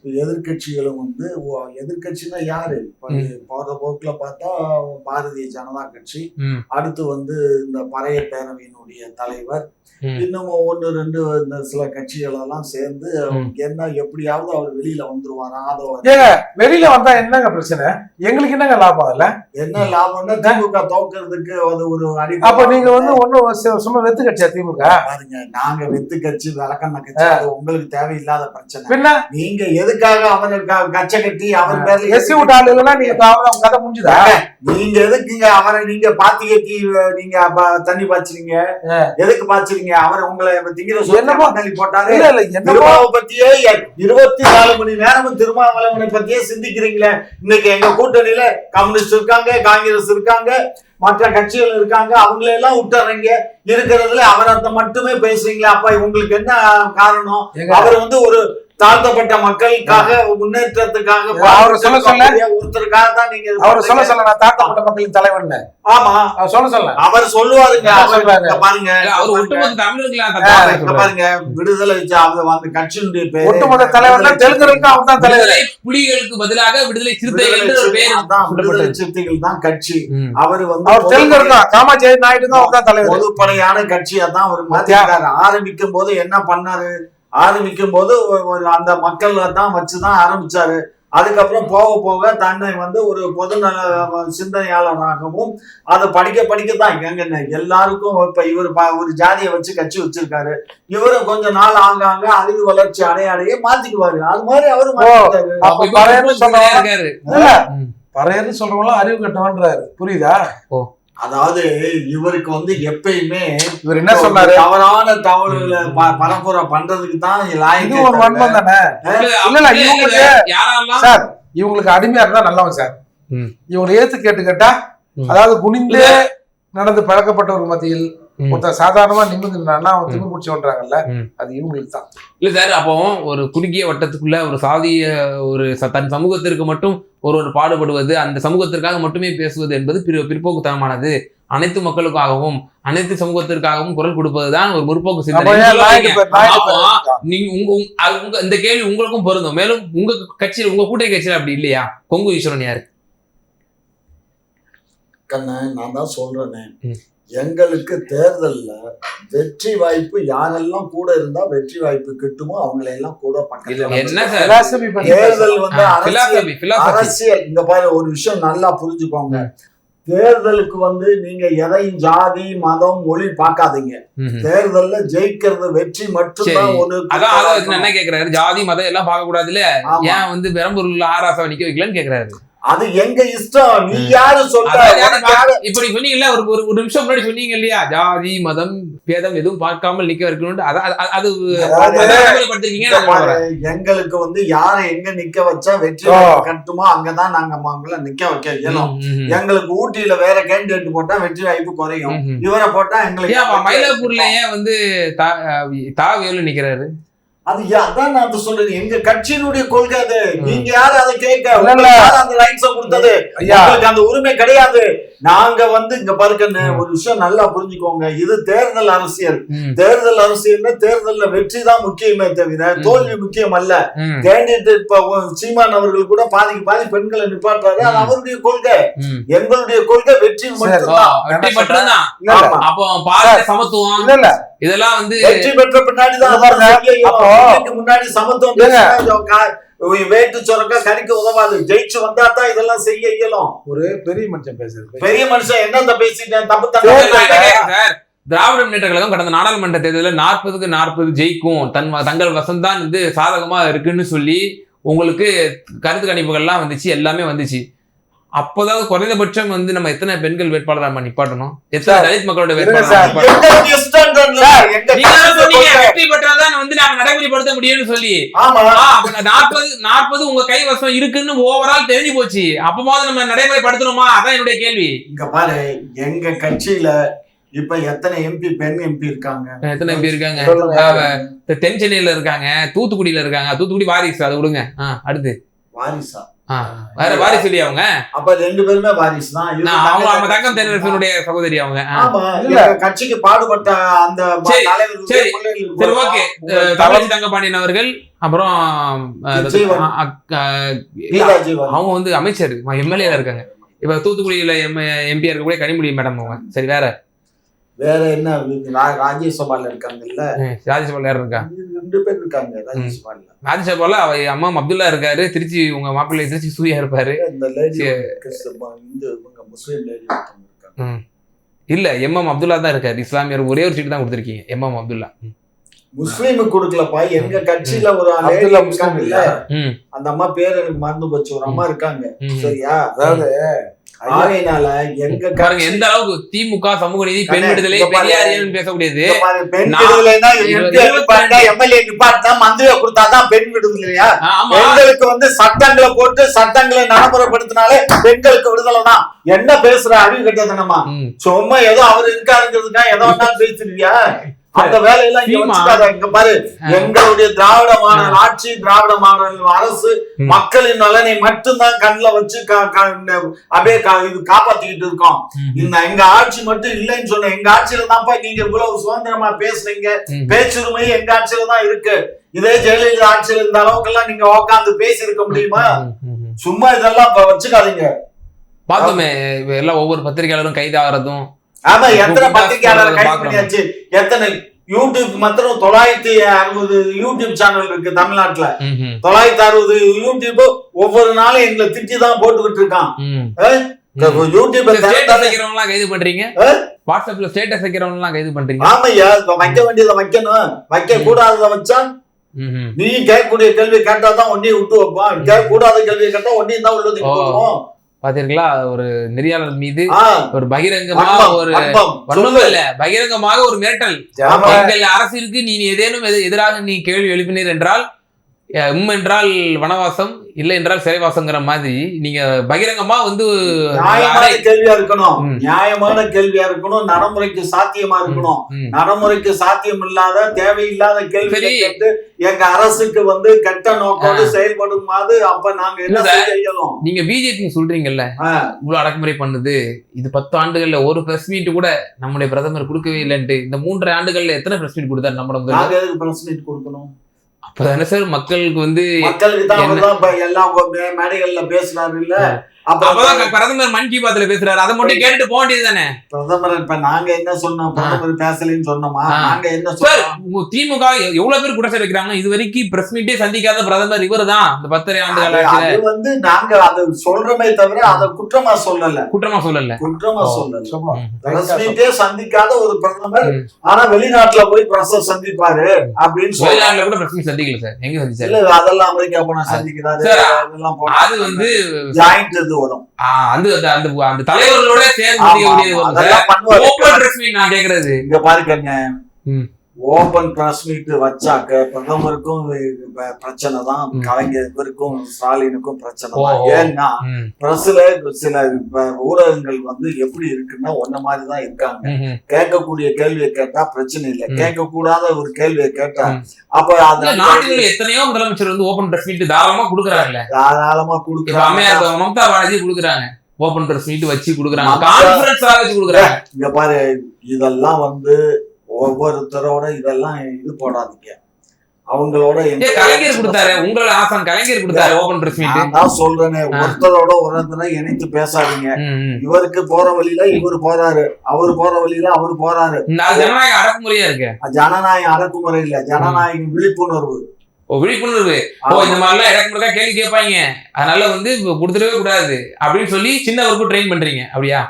எதிர்கட்சிகளும் எதிர்கட்சின்னா யாரு போற போக்குல பார்த்தா பாரதிய ஜனதா கட்சி, அடுத்து இந்த பறைய பேரவையினுடைய தலைவர், இன்னும் 1-2 இந்த சில கட்சிகள் எல்லாம் சேர்ந்து என்ன எப்படியாவது அவர் வெளியில வந்துருவாரா? வெளியில வந்தா என்னங்க பிரச்சனை? எங்களுக்கு என்னங்க லாபம்? இல்ல என்ன லாபம்னா திமுக தோக்குறதுக்கு அது ஒரு அடி. அப்ப நீங்க ஒன்னும் சும்மா வெத்து கட்சியா திமுக? பாருங்க, நாங்க வெத்து கட்சி விளக்கண்ண கட்சி, அது உங்களுக்கு தேவையில்லாத பிரச்சனை. நீங்க எதுக்காக அவனுக்கு கச்சை கட்டி அவர் பேர்ல எஸ்சி விட்டாள் இல்லைன்னா நீங்க கதை முடிஞ்சுதா? நீங்க எதுக்குங்க அவரை நீங்க பாத்தி கட்டி நீங்க தண்ணி பாய்ச்சுறீங்க? எதுக்கு பாய்ச்சுறீங்க? அவர் உங்களை போட்டாரு. திருமாவை பத்தியே 24 மணி நேரமும் திருமாவளவனை பத்தியே சிந்திக்கிறீங்களே. இன்னைக்கு எங்க கூட்டணியில கம்யூனிஸ்ட் இருக்காங்க, காங்கிரஸ் இருக்காங்க, மற்ற கட்சிகள் இருக்காங்க. அவங்களெல்லாம் விட்டுறீங்க. இருக்கிறதுல அவரை மட்டுமே பேசுறீங்களா? அப்ப உங்களுக்கு என்ன காரணம்? அவர் ஒரு தாழ்த்தப்பட்ட மக்களுக்காக முன்னேற்றத்துக்காக ஒருத்தருக்காக தான் நீங்க அவர் சொல்ல நான் தாழ்த்தப்பட்ட மக்களின் தலைவன். ஆமா, சொல்ல அவர் சொல்லுவாருங்க. பாருங்க, பாருங்க, விடுதலை கட்சியினுடைய பேர் ஒட்டுமொத்த தலைவர் தெலுங்கருக்கு அவர் தான் தலைவர். புலிகளுக்கு பதிலாக விடுதலை சிறுத்தைகள் விடுதலை சிறுத்தைகள் தான் கட்சி. அவர் தெலுங்கருக்கு காமாட்சி நாயுடு தான் அவர் தான் தலைவர். பொதுப்படையான கட்சியா தான் அவர் மாத்திருக்காரு. ஆரம்பிக்கும் போது என்ன பண்ணாரு? ஆரம்பிக்கும் போது அந்த மக்கள் தான் வச்சுதான் ஆரம்பிச்சாரு. அதுக்கப்புறம் போக போக தன்னை ஒரு பொதுநல சிந்தனையாளராகவும் அதை படிக்கத்தான் எங்க எல்லாருக்கும் இப்ப இவர் ஒரு ஜாதியை வச்சு கட்சி வச்சிருக்காரு. இவரு கொஞ்ச நாள் ஆங்காங்க அறிவு வளர்ச்சி அடைய மாத்திக்குவாரு. அது மாதிரி அவரு பறையன்னு சொல்றவங்க அறிவு கட்டவன்றாரு. புரியுதா? அதாவது இவருக்கு எப்பயுமே இவர் என்ன சொன்னாரு? தவறான தகவல்களை பரப்புரை பண்றதுக்கு தான் இவங்களுக்கு அடிமையா இருந்தா நல்லவன் சார். இவங்களை ஏத்து கேட்டா அதாவது குனிந்தே நடந்து பழக்கப்பட்டவர் மத்தியில் ஒருத்தர் சாதாரணமா நிமிர்ந்துனா அவன் திமிர் பிடிச்சி சொல்றாங்கல்ல, அது இவங்களுக்கு தான். இல்ல சார், அப்போ ஒரு குறுகிய வட்டத்துக்குள்ள ஒரு சாதிய தன் சமூகத்திற்கு மட்டும் ஒரு பாடுபடுவது, அந்த சமூகத்திற்காக மட்டுமே பேசுவது என்பது பிற்போக்குத்தனமானது. அனைத்து மக்களுக்காகவும் அனைத்து சமூகத்திற்காகவும் குரல் கொடுப்பதுதான் ஒரு முற்போக்கு சிந்தனை. இந்த கேள்வி உங்களுக்கும் பொருந்தும். மேலும் உங்க கட்சியில், உங்க கூட்டணி கட்சியில் அப்படி இல்லையா? கொங்கு ஈஸ்வரன் யாரு? நான் தான் சொல்றேன், எங்களுக்கு தேர்தல்ல வெற்றி வாய்ப்பு யாரெல்லாம் கூட இருந்தா வெற்றி வாய்ப்பு கிட்டுமோ அவங்களை எல்லாம் கூட தேர்தல் அரசியல். இங்க பாரு, ஒரு விஷயம் நல்லா புரிஞ்சுக்கோங்க. தேர்தலுக்கு நீங்க எதையும் ஜாதி மதம் மொழி பார்க்காதீங்க. தேர்தல்ல ஜெயிக்கிறது வெற்றி மட்டும்தான். என்ன கேக்குறாரு? ஜாதி மதம் எல்லாம் பார்க்க கூடாதுல்ல, ஏன் பெரம்பூர்ல ஆராசா நிக்க வைக்கலன்னு கேக்குறாரு. அது எங்க இஷ்டம். நீ யாரு சொல்ற? இப்படி சொன்னீங்கல்ல, ஒரு நிமிஷம் முன்னாடி சொன்னீங்க இல்லையா, ஜாதி மதம் பேதம் எதுவும் பார்க்காமல் நிக்க வைக்கணும். அது எங்களுக்கு யாரை எங்க நிக்க வச்சா வெற்றி கட்டுமோ அங்கதான் நாங்க அவங்கள நிக்க வைக்க இயலும். எங்களுக்கு ஊட்டியில வேற கேண்டிடேட் போட்டா வெற்றி வாய்ப்பு குறையும். இவரை போட்டா எங்களுக்கு மயிலாப்பூர்ல ஏன் தாவேலு நிக்கிறாரு? அது அதான் நான் சொல்றேன், எங்க கட்சியினுடைய கொள்கை அது. நீங்க யாரு அதை கேட்க அந்த லைன்ஸ கொடுத்தது? அந்த உரிமை கிடையாது. நாங்க இங்க பாருங்க, ஒரு விஷயம் நல்லா புரிஞ்சுக்கோங்க. இது தேர்தல் அரசியல். தேர்தல் அரசியல்னா தேர்தல்ல வெற்றி தான் முக்கியமே தவிர தோல்வி முக்கியம் அல்ல. கேண்டிடேட் இப்ப சீமான் அவர்கள் கூட பாதிக்கு பாதி பெண்களை நிப்பாட்டுறாரு. அது அவருடைய கொள்கை. எங்களுடைய கொள்கை வெற்றி மட்டும்தான். சமத்துவம் இதெல்லாம் வெற்றி பெற்ற பின்னாடிதான் முன்னாடி சமத்துவம் வேட்டு சொரக்கா கறிக்கு உதவாது. ஜெயிச்சு வந்தா தான் இதெல்லாம் செய்ய இயலும். ஒரு பெரிய மனுஷன் பேசுறது. பெரிய மனுஷன் என்ன பேசிட்டேன்? தப்பு திராவிட முன்னேற்ற கழகம் கடந்த நாடாளுமன்ற தேர்தலில் 40க்கு 40 ஜெயிக்கும், தங்கள் வசம்தான் சாதகமா இருக்குன்னு சொல்லி உங்களுக்கு கருத்து கணிப்புகள்லாம் வந்துச்சு, எல்லாமே வந்துச்சு. அப்போதாவது குறைந்தபட்சம் வந்து நம்ம எத்தனை பெண்கள் வேட்பாளர் நம்ம நிப்பாட்டணும், எத்தனை தலித் மக்களோட வேட்பாளர் வெற்றி பெற்றாதான் வந்து நாங்க நடைமுறைப்படுத்த முடியும்னு சொல்லி 40 உங்க கைவசம் இருக்குன்னு ஓவரால் தெரிஞ்சு போச்சு. அப்பமாவது நம்ம நடைமுறைப்படுத்தணுமா? அதான் என்னுடைய கேள்வி. இங்க பாரு, எங்க கட்சியில இப்ப எத்தனை எம்பி பெண் எம்பி இருக்காங்க? எத்தனை எம்பி இருக்காங்க? தென் சென்னையில இருக்காங்க, தூத்துக்குடியில இருக்காங்க. தூத்துக்குடி வாரிசு, அதை விடுங்க. அடுத்து வாரிசா? வேற வாரிசு இல்லையா அவங்க? அப்ப 2 பேருமே வாரிசு தான். அவங்க தங்கம் தென்னரசனுடைய சகோதரி அவங்க. கட்சிக்கு பாடுபட்ட அந்த சரி ஓகே. தமிழ் தங்கபாண்டியன் அவர்கள், அப்புறம் அவங்க வந்து அமைச்சர் எம்எல்ஏ இருக்காங்க. இப்ப தூத்துக்குடியில எம்பியா இருக்கக்கூடிய கனிமொழி மேடம் அவங்க. சரி, வேற என்ன? ராஜ்யசபால இருக்காங்கல்ல. ராஜ்யசபால யார் இருக்கா? 2 பேர் இருக்காங்க ராஜ்யசபால. ராஜ்யசபால அம்மா அப்துல்லா இருக்காரு. திருச்சி உங்க மாப்பிள்ளை திருச்சி சூர்யா இருப்பாரு. இந்த லேடி முஸ்லீம் லேடி இருக்காங்க. இல்ல, எம்எம் அப்துல்லா தான் இருக்காரு. இஸ்லாமியர் ஒரே ஒரு சீட் தான் கொடுத்திருக்கீங்க, எம்எம் அப்துல்லா. முஸ்லீமுக்கு கொடுக்கலப்பா. எங்க கட்சியில ஒரு அப்துல்லா முஸ்லீம் இல்ல, அந்த அம்மா பேர் எனக்கு மறந்து போச்சு. ஒரு அம்மா இருக்காங்க. சரியா? அதாவது ஆகையினால எங்க பாருங்க எந்த அளவுக்கு திமுக சமூக நீதி பெண் விடுதலை பெரியாரியன்னு பேசக்கூடியது. எம்எல்ஏ நிப்பாட்டினா மந்திரியை கொடுத்தாதான் பெண் விடுதலையா? பெண்களுக்கு வந்து சட்டங்களை போட்டு சட்டங்களை நடைமுறைப்படுத்தினாலே பெண்களுக்கு விடுதலை தான். என்ன பேசுற அறிவு கட்டதனமா? சும்மா ஏதோ அவர் இருக்காருங்கிறதுக்கா எதோ வேணாலும் பேசுறியா? அந்த வேலையெல்லாம் இங்க பாரு. எங்களுடைய திராவிட மாடல் ஆட்சி, திராவிட மாடல் அரசு மக்களின் நலனை மட்டும்தான் கண்ணுல வச்சு அப்படியே இது காப்பாத்திக்கிட்டு இருக்கோம். எங்க ஆட்சி மட்டும் இல்லைன்னு சொன்ன எங்க ஆட்சியில தான்ப்பா நீங்க இவ்வளவு சுதந்திரமா பேசுறீங்க. பேச்சுரிமை எங்க ஆட்சியில தான் இருக்கு. இதே ஜெயலலிதா ஆட்சியில இந்த அளவுக்கு எல்லாம் நீங்க உட்காந்து பேசி இருக்க முடியுமா? சும்மா இதெல்லாம் வச்சுக்காதீங்க. பார்த்தோமே எல்லாம் ஒவ்வொரு பத்திரிகையாளரும் கைதாகிறதும். ஆமா, எத்தனை பத்திரிகையாளர் கைது பண்ணியாச்சு? எத்தனை யூடியூப் மாத்திரம் 960 யூடியூப் சேனல் இருக்கு தமிழ்நாட்டுல. 960 யூடியூப் ஒவ்வொரு நாளும் எங்களை திட்டி தான் போட்டுக்கிட்டு இருக்கான். யூடியூப் கைது பண்றீங்க, வாட்ஸ்அப்ல ஸ்டேட்டஸ் வைக்கிறவங்க எல்லாம் கைது பண்றீங்க. ஆமையா, வைக்க வேண்டியதை வைக்கணும், வைக்க கூடாததை வச்சா நீ கேட்கக்கூடிய கேள்வி கேட்டாதான் ஒன்னையும் விட்டு வைப்பான். கேட்க கூடாத கேள்வியை கேட்டா ஒன்னையும் தான் உள்ளது போடுவோம். பாத்தீங்களா, ஒரு நெறியாளர் மீது ஒரு பகிரங்கமாக ஒரு வன்மம் இல்ல, பகிரங்கமாக ஒரு மிரட்டல். எங்கள் அரசிற்கு நீ ஏதேனும் எதிராக நீ கேள்வி எழுப்பினீர் என்றால் என்றால் வனவாசம், இல்லை என்றால் சிறைவாசங்கிற மாதிரி நீங்க பகிரங்கமா வந்து நியாயமான கேள்வியா இருக்கணும். நியாயமான கேள்வியா இருக்கணும். நடைமுறைக்கு சாத்தியமா இருக்கணும். நடைமுறைக்கு சாத்தியம் இல்லாத தேவையில்லாத கேள்வி கேட்டு எங்க அரசுக்கு வந்து கெட்ட நோக்கோடு செயல்படும் போது அப்ப நாங்க என்ன செய்யணும்? நீங்க பிஜேபி சொல்றீங்கல்ல இவ்வளவு அடக்குமுறை பண்ணுது, இது 10 ஆண்டுகள்ல ஒரு பிரஸ் மீட் கூட நம்முடைய பிரதமர் கொடுக்கவே இல்லைன்ட்டு. இந்த 3.5 ஆண்டுகள்ல எத்தனை பிரஸ் மீட் கொடுத்தாரு நம்ம? பிரஸ் மீட் கொடுக்கணும். அப்பதானே சார் மக்களுக்கு வந்து மக்களுக்கு தான் எல்லா மேடைகள்ல பேசுறாரு இல்ல. அப்பதான் பிரதமர் மன் கி பாத்ல பேசுறாரு, அதை மட்டும் கேட்டுட்டு போக வேண்டியது தானே. பிரதமர் இப்ப நாங்க என்ன சொன்னோம்? பிரதமர் பேசலன்னு சொன்னோமா? நாங்க என்ன சொன்னோம்? திமுக எவ்வளவு பேர் குற்றச்சாட்டு வைக்கிறாங்க, இது வரைக்கும் பிரஸ் மீட்டே சந்திக்காத பிரதமர் இவர் தான் இந்த 10 ஆண்டுகள். அது வந்து நாங்க அதை சொல்றமே தவிர அதை குற்றமா சொல்லல. குற்றமா சொல்லல. பிரஸ் மீட்டே சந்திக்காத ஒரு பிரதமர் ஆனா வெளிநாட்டுல போய் பிரஸ் சந்திப்பாரு அப்படின்னு சொல்லி வெளிநாட்டுல கூட பிரஸ் மீட் சந்திக்கல சார். எங்க சந்திச்சாரு? இல்ல அதெல்லாம் அமெரிக்கா போனா சந்திக்கிறாரு. அது வந்து ஜாயிண்ட் வரும். அந்த தலைவர்களோட நான் கேக்குறது இங்க பாருங்க, ஓபன் பிரஸ் மீட் வச்சாக்க பிரதமருக்கும் பிரச்சனை தான், கலைஞருக்கும் ஸ்டாலினுக்கும் பிரச்சனை தான். ஏன்னா பிரஸ்ல சில ஊடகங்கள் வந்து எப்படி இருக்குன்னா ஒன்ன மாதிரிதான் இருக்காங்க. கேட்கக்கூடிய கேள்வியை கேட்டா பிரச்சனை இல்லை, கேட்க கூடாத ஒரு கேள்வியை கேட்டா அப்ப நாடுகள் எத்தனையோ முதலமைச்சர் வந்து ஓபன் பிரஸ் மீட் தாராளமா கொடுக்குறாங்க. தாராளமா கொடுக்குறாங்க. மம்தா பானர்ஜி கொடுக்குறாங்க, ஓபன் பிரஸ் மீட் வச்சு கொடுக்குறாங்க, கான்ஃபரன்ஸ் வச்சு கொடுக்குறாங்க. இங்க பாரு, இதெல்லாம் வந்து ஒவ்வொருத்தரோட இதெல்லாம் இது போடாதீங்க. அவங்களோட கலைஞர் கொடுத்தாரு, உங்களோட ஆசான் கலைஞர் கொடுத்தாரு ஓபன் பிரஸ் மீட். நான் சொல்றேனே, ஒருத்தரோட ஒருத்தரை இணைத்து பேசாதீங்க. இவருக்கு போற வழியில இவரு போறாரு, அவரு போற வழியில அவரு போறாரு. ஜனநாயக அடக்குமுறையா இருக்கு. ஜனநாயக அடக்குமுறை இல்ல, ஜனநாயக விழிப்புணர்வு. விழிப்புணர்வு. இந்த மாதிரிலாம் இறக்குமுறைக்கா கேள்வி கேட்பாங்க, அதனால வந்து கொடுத்துடவே கூடாது அப்படின்னு சொல்லி சின்னவருக்கும் ட்ரெயின் பண்றீங்க, அப்படியா?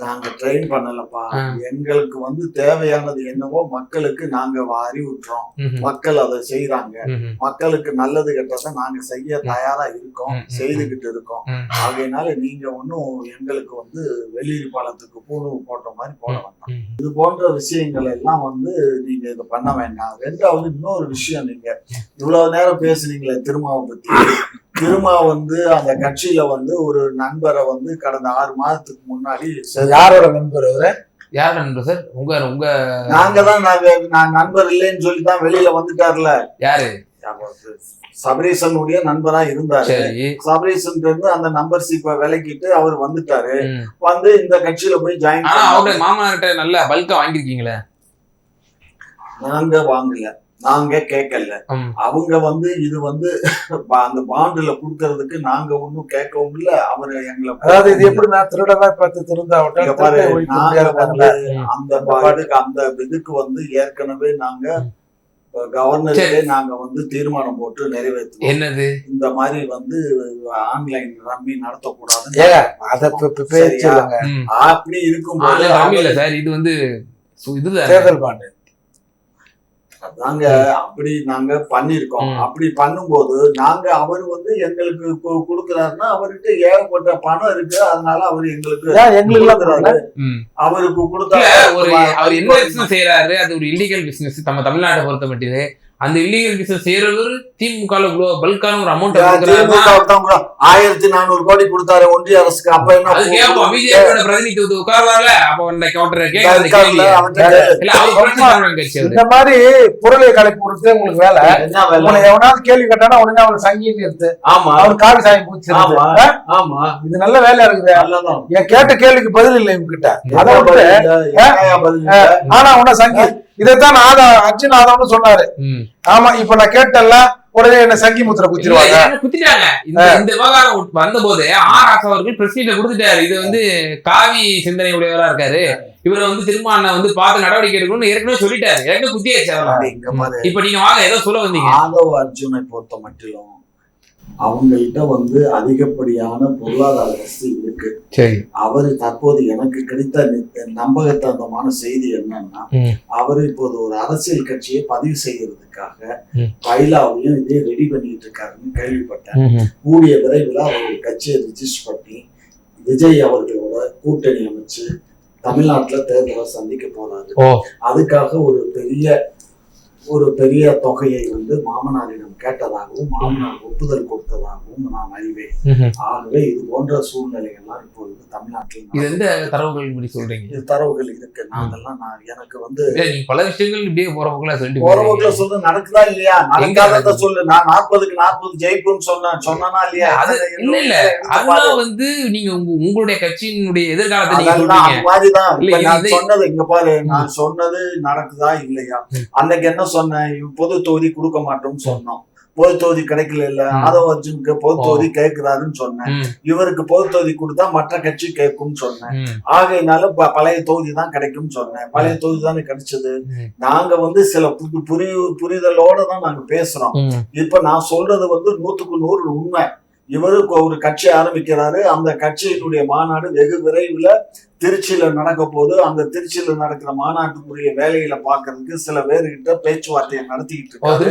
நாங்க ட்ரெயின் பண்ணலப்பா. எங்களுக்கு வந்து தேவையானது என்னவோ மக்களுக்கு நாங்க அறிவுற்றோம். மக்கள் அதை செய்யறாங்க. மக்களுக்கு நல்லது கெட்டதை நாங்க செய்ய தயாரா இருக்கோம், செய்துகிட்டு இருக்கோம். ஆகையினால நீங்க ஒன்னும் எங்களுக்கு வந்து வெளியூர் பாலத்துக்கு பூணு போட்ட மாதிரி போட வேண்டாம். இது போன்ற விஷயங்கள் எல்லாம் வந்து நீங்க இதை பண்ண வேண்டாம். ரெண்டாவது இன்னொரு விஷயம், நீங்க இவ்வளவு நேரம் பேசுனீங்களே திருமாவை பத்தி. திருமா வந்து அந்த கட்சியில வந்து ஒரு நண்பரை வந்து கடந்த 6 மாதத்துக்கு முன்னாடி. யாரோட நண்பர் அவரு? யார் நண்பர் சார்? உங்க நான் நண்பர் இல்லைன்னு சொல்லிதான் வெளியில வந்துட்டார்ல. யாரு? சபரீசனுடைய நண்பரா இருந்தாரு. சபரீசன் இருந்து அந்த நம்பர்ஷிப்பை விலக்கிட்டு அவர் வந்துட்டாரு. வந்து இந்த கட்சியில போய் ஜாயின். அவருடைய மாமனார்கிட்ட நல்ல பல்கா வாங்கிருக்கீங்களே? நாங்க வாங்கல, நாங்க கேட்கல. அவங்க வந்து இது வந்து அந்த பாண்டுல குடுக்கறதுக்கு நாங்க ஒன்னும் கேட்கவும் இல்ல. அவரு எங்களை, அதாவது இது எப்படி நான் திருடனா பார்த்து திருந்தா அந்த இதுக்கு வந்து ஏற்கனவே நாங்க கவர்னருக்கே நாங்க வந்து தீர்மானம் போட்டு நிறைவேற்றுவோம். என்னது? இந்த மாதிரி வந்து ஆன்லைன் ரம்மி நடத்தக்கூடாது. அப்படி இருக்கும் இது வந்து தேர்தல் பாண்டு அதாங்க. அப்படி நாங்க பண்ணிருக்கோம். அப்படி பண்ணும்போது நாங்க அவரு வந்து எங்களுக்கு கொடுக்குறாருன்னா அவர்கிட்ட ஏகப்பட்ட பணம் இருக்கு. அதனால அவரு எங்களுக்கு அவருக்கு கொடுத்தா அவர் என்ன பிசினஸ் செய்யறாரு, அது ஒரு இல்லீகல் பிசினஸ். நம்ம தமிழ்நாட்டை பொறுத்த மட்டும் அந்த இல்லீகல் பிசினஸ் செய்யறவர் திமுக பல்கான ஒரு அமௌண்ட் 1400 கோடி கொடுத்தாரு ஒன்றிய அரசுக்கு. அப்ப என்ன பிரதிநிதித்துவ உட்கார்வார்ல, அப்ப இந்த மாதிரி பொருளை கலைப்பு கொடுத்து உங்களுக்கு வேலை. எவனாவது கேள்வி கேட்டானா உடனே அவனுக்கு சங்கின்னு இருக்கு. அவனுக்கு காவி சாமி பூச்சி. இது நல்ல வேலையா இருக்குது. என் கேட்ட கேள்விக்கு பதில் இல்லை இவங்கிட்ட. அதை விட்டு ஆனா உன்ன சங்கி இதைத்தான் அர்ஜுன் ஆதவன்னு சொன்னாரு. ஆமா, இப்ப நான் கேட்டல உடனே என்ன சங்கி முத்திர குத்திடுவாங்க. இந்த விவகாரம் வந்த போது அவர்கள் பிரசிடென்ட் கொடுத்துட்டாரு. இது வந்து காவி சிந்தனை உடையவரா இருக்காரு, இவரை வந்து திரும்ப வந்து பார்த்து நடவடிக்கை எடுக்கணும்னு ஏற்கனவே சொல்லிட்டாரு. ஏற்கனவே குத்தியாச்சு. இப்ப நீங்க வாங்க ஏதோ சொல்ல வந்தீங்க. ஆதவ் அர்ஜுனை பொறுத்த மட்டும் அவங்கள்ட்ட வந்து அதிகப்படியான பொருளாதார வசதி இருக்கு. அவரு தற்போது எனக்கு கிடைத்த நம்பகத்தனமான செய்தி என்னன்னா, அவரு இப்போது ஒரு அரசியல் கட்சியை பதிவு செய்யறதுக்காக பைலாவையும் இதே ரெடி பண்ணிட்டு இருக்காருன்னு கேள்விப்பட்டேன். கூடிய விரைவில் அவர் கட்சியை ரிஜிஸ்டர் பண்ணி விஜய் அவர்களோட கூட்டணி அமைச்சு தமிழ்நாட்டுல தேர்தலை சந்திக்க போறாரு. அதுக்காக ஒரு பெரிய தொகையை வந்து மாமனாரிடம் கேட்டதாகவும் மாமனார் ஒப்புதல் கொடுத்ததாகவும் நான் அறிவேன். ஆகவே இது போன்ற சூழ்நிலைகள்லாம் இப்பொழுது தமிழ்நாட்டில் எந்த தரவுகள் சொல்றீங்க? இது தரவுகள் இருக்கு. நான் எனக்கு வந்து பல விஷயங்கள் இப்படியே போறவங்களை சொல்ல நடக்குதா இல்லையா? நடக்காத சொல்லு. நான் 40க்கு 40 ஜெயிப்புன்னு சொன்னா இல்லையா? இல்ல அதெல்லாம் வந்து நீங்க உங்களுடைய கட்சியினுடைய எதிர்காலத்தை மாதிரிதான் நான் சொன்னது. இங்க பாரு, நான் சொன்னது நடக்குதா இல்லையா? அன்னைக்கு என்ன சொன்னேன்? பொது தொகுதி கொடுக்க மாட்டோம்னு சொன்னோம். பொது தொகுதி கிடைக்கல இல்ல. ஆதவ் அர்ஜுனுக்கு பொது தொகுதி கேட்கிறாருன்னு சொன்னேன். இவருக்கு பொது தொகுதி கொடுத்தா மற்ற கட்சி கேட்கும்னு சொன்னேன். ஆகையினால பழைய தொகுதி தான் கிடைக்கும்னு சொன்னேன். பழைய தொகுதி தானே கிடைச்சது. நாங்க வந்து சில புரிதலோட தான் நாங்க பேசுறோம். இப்ப நான் சொல்றது வந்து 100க்கு 100 உண்மை. இவருக்கு ஒரு கட்சி ஆரம்பிக்கிறாரு. அந்த கட்சியினுடைய மாநாடு வெகு விரைவில் திருச்சியில நடக்க போது. அந்த திருச்சியில நடக்கிற மாநாட்டுக்குரிய வேலைகளை பாக்குறதுக்கு சில பேர்கிட்ட பேச்சுவார்த்தையை நடத்திக்கிட்டு இருக்காரு.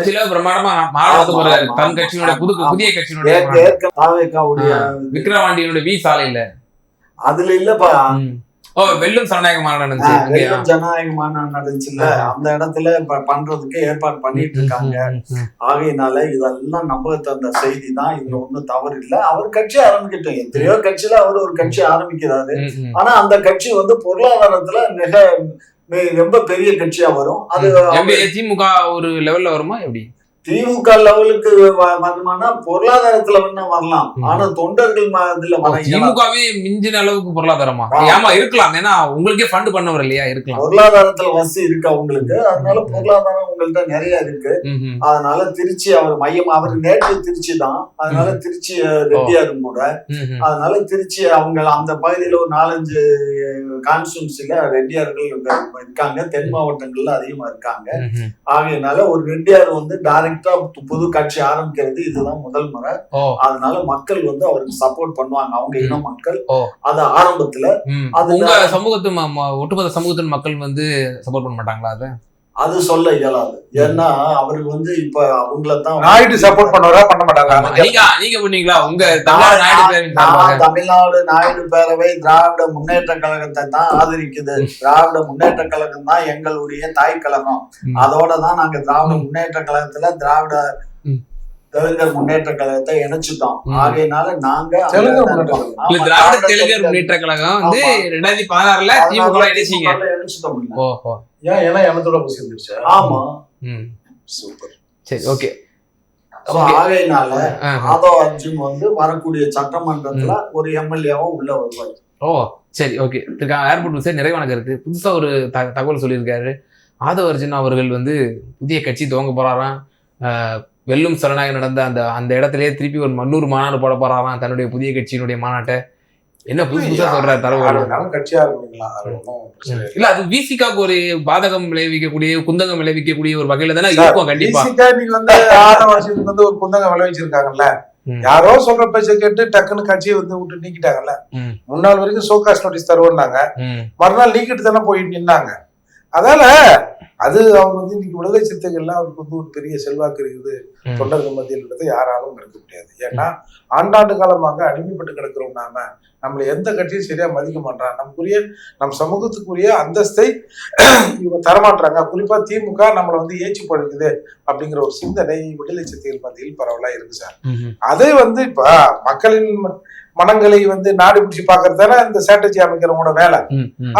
விக்கிரவாண்டியினுடைய வி சாலையில அதுல இல்லப்பா, வெள்ளும் ஜனநாயக மாநாடு நடந்துச்சுல்ல, அந்த இடத்துல பண்றதுக்கு ஏற்பாடு பண்ணிட்டு இருக்காங்க. ஆகையினால இதெல்லாம் நம்பகத்தந்த செய்தி தான். இதுல ஒண்ணும் தவறு இல்லை. அவர் கட்சி ஆரம்பிக்கட்டும். எத்தனையோ கட்சியில அவர் ஒரு கட்சி ஆரம்பிக்கிறாரு. ஆனா அந்த கட்சி வந்து பொருளாதாரத்துல ரொம்ப பெரிய கட்சியா வரும். அது திமுக ஒரு லெவல்ல வருமா? எப்படி திமுக லெவலுக்கு வரணும்னா பொருளாதாரத்துல வேணா வரலாம். ஆனா தொண்டர்கள் திமுகவே மிஞ்சின அளவுக்கு பொருளாதாரமா இருக்கலாம். ஏன்னா உங்களுக்கே ஃபண்ட் பண்ணவர் இல்லையா? இருக்கலாம். பொருளாதாரத்துல வசதி இருக்கு அவங்களுக்கு. அதனால பொருளாதாரம் உங்கள்கிட்ட நிறைய இருக்கு. அதனால திருச்சி அவர் மையம், அவர் நேற்று திருச்சி தான். அதனால திருச்சி ரெட்டியாரும் கூட. அதனால திருச்சி அவங்க அந்த பகுதியில ஒரு 4-5 கான்ஸ்டியூன்சில ரெட்டியார்கள் இருக்காங்க. தென் மாவட்டங்கள்ல அதிகமா இருக்காங்க. ஆகையினால ஒரு ரெட்டியார் வந்து டைரக்ட் டைரக்டா புது கட்சி ஆரம்பிக்கிறது இதுதான் முதல் முறை. அதனால மக்கள் வந்து அவருக்கு சப்போர்ட் பண்ணுவாங்க, அவங்க இன மக்கள். அது ஆரம்பத்துல உங்க சமூகத்து ஒட்டுமொத்த சமூகத்தின் மக்கள் வந்து சப்போர்ட் பண்ண மாட்டாங்களா? அது சொல்ல இயலாது. ஏன்னா அவருக்கு வந்து இப்ப அவங்களதான் நாயுடு சப்போர்ட் பண்ணுவாரா பண்ண மாட்டாங்க. நீங்க பண்ணீங்களா? உங்க தமிழ்நாடு நாயுடு பேரவை திராவிட முன்னேற்ற கழகத்தை தான் ஆதரிக்குது. திராவிட முன்னேற்ற கழகம் தான் எங்களுடைய தாய் கழகம். அதோடதான் நாங்க திராவிட முன்னேற்ற கழகத்துல திராவிட தெலுங்கர் முன்னேற்ற கழகத்தை இணைச்சிட்டோம். ஆகையினால நாங்க திராவிட தெலுங்கர் முன்னேற்ற கழகம் வந்து 2016 திமுக இணைச்சிட்டோம். ஏன் ஏன்னா எனத்தோட சேர்ந்துருச்சு. ஆமா, சூப்பர். சரி, ஓகே. ஆகையினால ஆதவ அர்ஜுன் வந்து வரக்கூடிய சட்டமன்றத்துல ஒரு எம்எல்ஏவும் உள்ள வருவார். சரி, ஓகே. ஏர்போர்ட் சார் நிறைவான கருத்து புதுசா ஒரு தகவல் சொல்லியிருக்காரு. ஆதவ அர்ஜுன் அவர்கள் வந்து புதிய கட்சி துவங்க போறாராம். வெல்லும் சரணாக நடந்த அந்த இடத்திலேயே திருப்பி ஒரு 100 மாநாடு போட போறாராம் தன்னுடைய புதிய கட்சியினுடைய மாநாட்டை. என்ன புதுசா சொல்றாரு தரவு கட்சியா இல்ல, அது விசிகாக்கு ஒரு பாதகம் விளைவிக்கக்கூடிய குந்தகம் விளைவிக்கக்கூடிய ஒரு வகையில தானே இருக்கும். கண்டிப்பா நீங்க வந்து 6 வருஷத்துக்கு வந்து ஒரு குந்தகம் விளைவிச்சிருக்காங்கல்ல. யாரோ சொல்ற பேச்ச கேட்டு டக்குன்னு கட்சியை வந்து விட்டு நீக்கிட்டாங்கல்ல. முன்னாள் வரைக்கும் சோகாஸ் நோட்டீஸ் தருவோம்னாங்க, மறுநாள் நீக்கிட்டு தானே போயிட்டு நின்னாங்க. அதால அது அவங்க வந்து இன்னைக்கு விடுதலை சிறுத்தைகள்லாம் அவருக்கு வந்து ஒரு பெரிய செல்வாக்கு இருக்குது தொண்டர்கள் மத்தியில் யாராலும் மறுக்க முடியாது. ஏன்னா ஆண்டாண்டு காலமாக அடிமைப்பட்டு கிடக்கிறோம். நம்மளை எந்த கட்சியும் சரியா மதிக்க மாட்டான். நம் சமூகத்துக்குரிய அந்தஸ்தை இவங்க தரமாட்டாங்க. குறிப்பா திமுக நம்மளை வந்து ஏற்றி படுக்குது அப்படிங்கிற ஒரு சிந்தனை விடுதலை சிறுத்தைகள் மத்தியில் பரவலா இருக்கு சார். அதை வந்து இப்ப மக்களின் மனங்களை வந்து நாடு பிடிச்சி பாக்குறதான இந்த ஸ்ட்ராட்டஜி அமைக்கிறவங்களோட வேலை.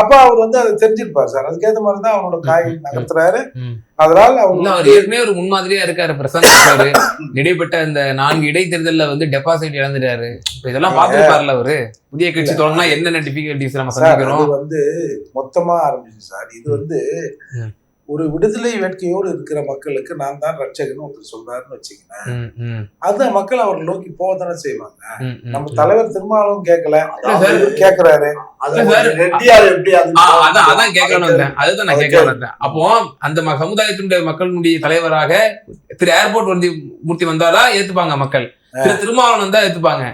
அப்ப அவர் வந்து அதை தெரிஞ்சிருப்பாரு சார். அதுக்கேற்ற மாதிரிதான் அவரோட காய் நகர்த்துறாரு. அதனால அவர் ஏற்கனவே ஒரு முன்மாதிரியா இருக்காரு. பிரசாந்த் இடைப்பட்ட இந்த 4 இடைத்தேர்தல்ல வந்து டெபாசிட் இழந்துட்டாரு. இதெல்லாம் பாத்துருப்பாருல அவரு. புதிய கட்சி தொடங்கினா என்னென்ன டிஃபிகல்டிஸ் நம்ம சந்திக்கிறோம் வந்து மொத்தமா ஆரம்பிச்சு சார். இது வந்து ஒரு விடுதலை வேட்கையோடு இருக்கிற மக்களுக்கு நான் தான் ரட்சகன்னு ஒருத்தர் சொல்றாருன்னு வச்சுக்கேன். அந்த மக்கள் அவர் நோக்கி போகத்தானே செய்வாங்க. நம்ம தலைவர் திருமாவளவும் கேட்கல, கேட்கிறாரு. அதான் கேட்கணும். அதுதான் நான் கேட்கறேன். அப்போ அந்த சமுதாயத்தினுடைய மக்களுடைய தலைவராக திரு ஏர்போர்ட் வந்து மூர்த்தி வந்தாதான் ஏத்துப்பாங்க மக்கள். திரு திருமாவளவன் வந்தா ஏத்துப்பாங்க.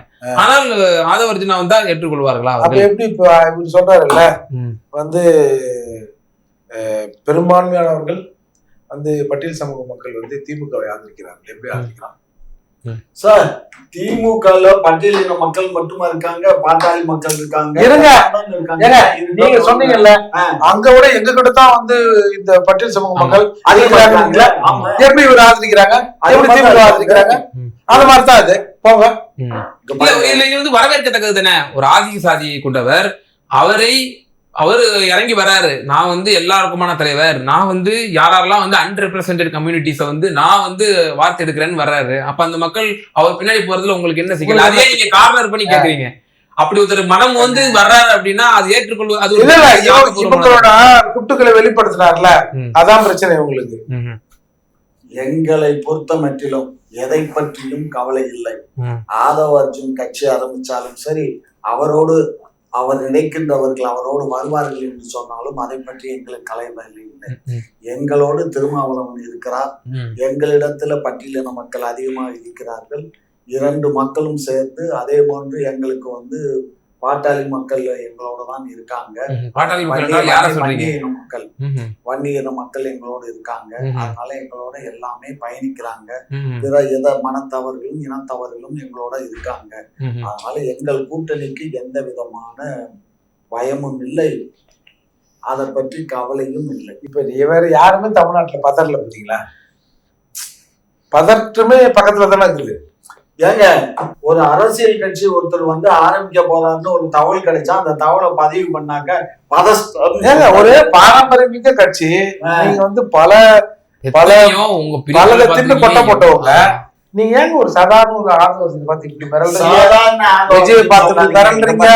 ஆனால் ஆதவ அர்ஜுனா வந்தா ஏற்றுக்கொள்வார்களா? அப்ப எப்படி இப்ப சொல்றாருல்ல வந்து பெரும்பான்மையானவர்கள் வந்து பட்டியல் சமூக மக்கள் வந்து திமுகவை ஆதரிக்கிறார்கள். எப்படி ஆதரிக்கிறாங்க சார்? திமுக பட்டியலின மக்கள் மட்டுமா இருக்காங்க, பாட்டாளி மக்கள் இருக்காங்க. நீங்க சொன்னீங்கல்ல, அங்க விட எங்க கிட்ட தான் வந்து இந்த பட்டியல் சமூக மக்கள் ஆதரிக்கிறாங்க. எப்படி இவர் ஆதரிக்கிறாங்க, எப்படி திமுக ஆதரிக்கிறாங்க? அந்த மாதிரிதான் இது. போங்க, இது வந்து வரவேற்கத்தக்கது தானே. ஒரு ஆதிக்க சாதியை கொண்டவர் அவரு இறங்கி வராரு. நான் வந்து எல்லாருக்குமான தலைவர், நான் வந்து யாரெல்லாம் வந்து அன்ரெப்ரசன்டட் கம்யூனிட்டிஸை வந்து நான் வந்து வார்த்தை எடுக்கிறேன்னு வர்றாரு. அப்ப அந்த மக்கள் அவர் பின்னாடி போறதுல உங்களுக்கு என்ன சிக்கல்? அதே நீங்க கார்னர் பண்ணி கேக்குறீங்க. அப்படி ஒருத்தர் மனம் வந்து வர்றாரு அப்படின்னா அது ஏற்றுக்கொள்வது. அது இவங்களோட குட்டுக்களை வெளிப்படுத்தினார்ல, அதான் பிரச்சனை உங்களுக்கு. எங்களை பொறுத்த மட்டிலும் எதை பற்றியும் கவலை இல்லை. ஆதவ அர்ஜுன் கட்சி ஆரம்பிச்சாலும் சரி, அவர் நினைக்கின்றவர்கள் அவரோடு வருவார்கள் என்று சொன்னாலும் அதை பற்றி எங்களுக்கு கவலை இல்லை. எங்களோடு திருமாவளவன் இருக்கிறார். எங்களிடத்துல பட்டியலின மக்கள் அதிகமாக இருக்கிறார்கள். 2 மக்களும் சேர்ந்து அதே போன்று எங்களுக்கு வந்து பாட்டாளி மக்கள் எங்களோட தான் இருக்காங்க. வன்னியின மக்கள் எங்களோட இருக்காங்க. அதனால எங்களோட எல்லாமே பயணிக்கிறாங்க. பிற மனத்தவர்களும் இனத்தவர்களும் எங்களோட இருக்காங்க. அதனால எங்கள் கூட்டணிக்கு எந்த விதமான பயமும் இல்லை, அதை பற்றி கவலையும் இல்லை. இப்ப வேற யாருமே தமிழ்நாட்டுல பதறல பார்த்தீங்களா? பதற்றமே பக்கத்துல தானே இருக்குது. ஏங்க, ஒரு அரசியல் கட்சி ஒருத்தர் வந்து ஆரம்பிக்க போறாருன்னு ஒரு தகவல் கிடைச்சா அந்த தகவலை பதிவு பண்ணாக்க ஒரு பாரம்பரியமிக்க கட்சி. நீங்க வந்து பல தின்னு கொட்ட போட்டவங்க. நீங்க ஏங்க ஒரு சாதாரண ஒரு ஆதவ பார்த்து இப்படி விஜய் பார்த்து மிரள்றீங்க?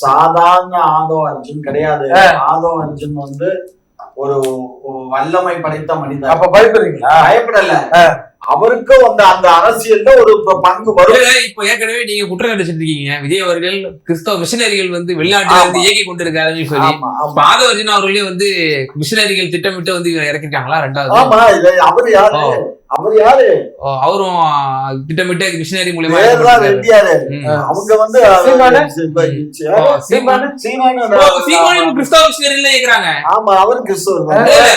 சாதாரண ஆதவ அர்ஜுன் கிடையாது. ஆதவ அர்ஜுன் வந்து ஒரு வல்லமை படைத்த மனிதன். அப்ப பயப்படுறீங்களா? பயப்படல. அவருக்கும் அந்த அரசியல்ல ஒரு பங்கு வரும். இப்ப ஏற்கனவே நீங்க குற்றம் அடிச்சிருக்கீங்க விஜய் அவர்கள் கிறிஸ்தவ மிஷினரிகள் வந்து வெளிநாட்டுல இருந்து இயக்கி கொண்டிருக்காருன்னு சொல்லி பாதவர்ஜினா அவர்களே வந்து மிஷினரிகள் திட்டமிட்டு வந்து இறக்கிருக்காங்களா? ரெண்டாவது ஆமா, அவர் யாரு அவரும் திட்டமிட்டு மிஷினரி மூலமா அவங்க வந்து கிறிஸ்தவ மிஷினரில இயக்குறாங்க. ஆமா, அவர் கிறிஸ்தவர்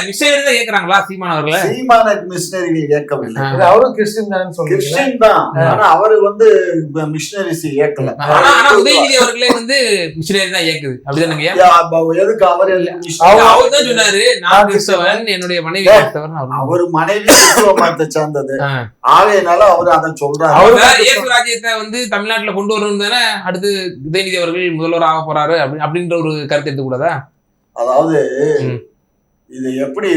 மிஷினரி தான் இயக்குறாங்களா சீமான் அவர்களை? சீமான மிஷினரிகள் இயக்கவில்லை, அவரும் கிறிஸ்டின் தான். ஆனா அவரு வந்து மிஷினரிஸ் இயக்கல. ஆனா உதயநிதி அவர்களே வந்து மிஷினரி தான் இயக்குது. அப்படிதானுங்க? எதுக்கு அவர் தான் சொன்னாரு நான் கிறிஸ்தவன், என்னுடைய மனைவி கிறிஸ்தவன். அவர் மனைவி கிறிஸ்தவ சார்ந்தது, ஆகையினால அவர் அதை சொல்றாரு. இயேசு ராஜ்யத்தை வந்து தமிழ்நாட்டுல கொண்டு வரணும் தானே அடுத்து உதயநிதி அவர்கள் முதல்வர் ஆக போறாரு அப்படின்ற ஒரு கருத்து எடுத்துக்கூடாதா? அதாவது இது எப்படி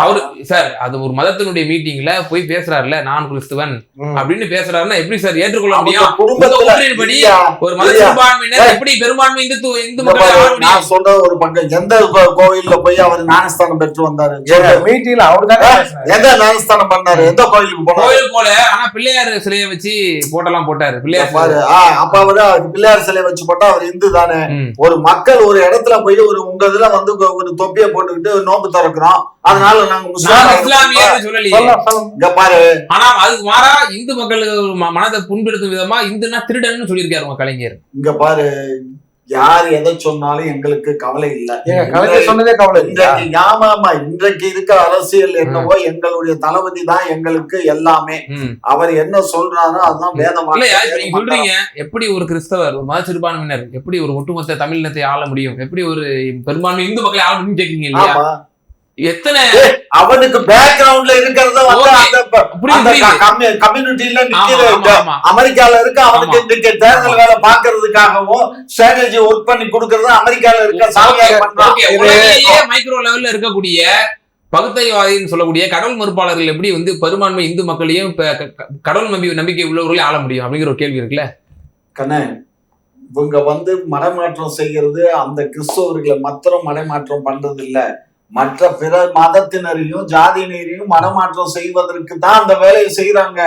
அவரு சார் அது ஒரு மதத்தினுடைய மீட்டிங்ல போய் பேசுறாருல நான் கிறிஸ்துவன் அப்படின்னு பேசுறாருன்னா எப்படி சார் ஏற்றுக்கொள்ள முடியும்? குடும்பத்தின்படி ஒரு மத சிறுபான்மையினர் எப்படி பெரும்பான்மை இந்து மக்கள் நான் சொல்ற ஒரு பக்கம் எந்த கோவில்ல போய் அவர் ஞானஸ்தானம் பெற்று வந்தாரு? மீட்டிங்ல அவருதான் எந்த ஞானஸ்தானம் பண்ணாரு? எந்த கோயிலுக்கு போனாரு? கோயில் போல ஆனா பிள்ளையார் சிலையை வச்சு போட்டெல்லாம் போட்டாரு. பிள்ளையார் பாரு, அப்ப அவரு பிள்ளையார் சிலையை வச்சு போட்டா அவர் இந்து தானே. ஒரு மக்கள் ஒரு இடத்துல போய் ஒரு உங்க இதுல வந்து ஒரு தொப்பியை போட்டுக்கிட்டு நோம்பு திறக்கிறோம், அதனால நாங்க பாரு. ஆனா அதுக்கு மாறா இந்து மக்களுக்கு மனதை புண்படுத்தும் விதமா இந்துனா திருடன்னு சொல்லியிருக்காரு கலைஞர். இங்க பாரு, யார் எதை சொன்னாலும் எங்களுக்கு கவலை இல்ல. சொன்னதே கவலை. ஆமா, இன்றைக்கு இருக்க அரசியல் என்னவோ எங்களுடைய தளபதி தான் எங்களுக்கு எல்லாமே. அவர் என்ன சொல்றாரோ அதுதான் வேதமா. நீங்க சொல்றீங்க எப்படி ஒரு கிறிஸ்தவர் ஒரு மத சிறுபான்மையினர் எப்படி ஒரு ஒட்டுமொத்த தமிழினத்தை ஆள முடியும், எப்படி ஒரு பெரும்பான்மை இந்து மக்களை ஆள முடியும் கேக்குறீங்க இல்லையா? எத்தனை அவனுக்கு பேக்ரவுண்ட்ல இருக்கிறத கம்யூனிட்டில அமெரிக்கால இருக்க அவனுக்கு இன்னைக்கு தேர்தல் வேலை பாக்குறதுக்காகவும் ஸ்ட்ராட்டஜி ஒர்க் பண்ணி கொடுக்கறது அமெரிக்கால இருக்க மைக்ரோ லெவல்ல இருக்கக்கூடிய பகுத்தறிவாதின்னு சொல்லக்கூடிய கடவுள் மறுப்பாளர்கள் எப்படி வந்து பெரும்பான்மை இந்து மக்களையும் கடவுள் நம்பிக்கை உள்ளவர்களே ஆள முடியும் அப்படிங்கிற ஒரு கேள்வி இருக்குல்ல கண்ணே. இவங்க வந்து மடமாற்றம் செய்யறது அந்த கிறிஸ்தவர்களை மாத்திரம் மடமாற்றம் பண்றது இல்ல, மற்ற பிற மதத்தினரையும் ஜாதியினரையும் மனமாற்றம் செய்வதற்கு தான் அந்த வேலையை செய்யறாங்க.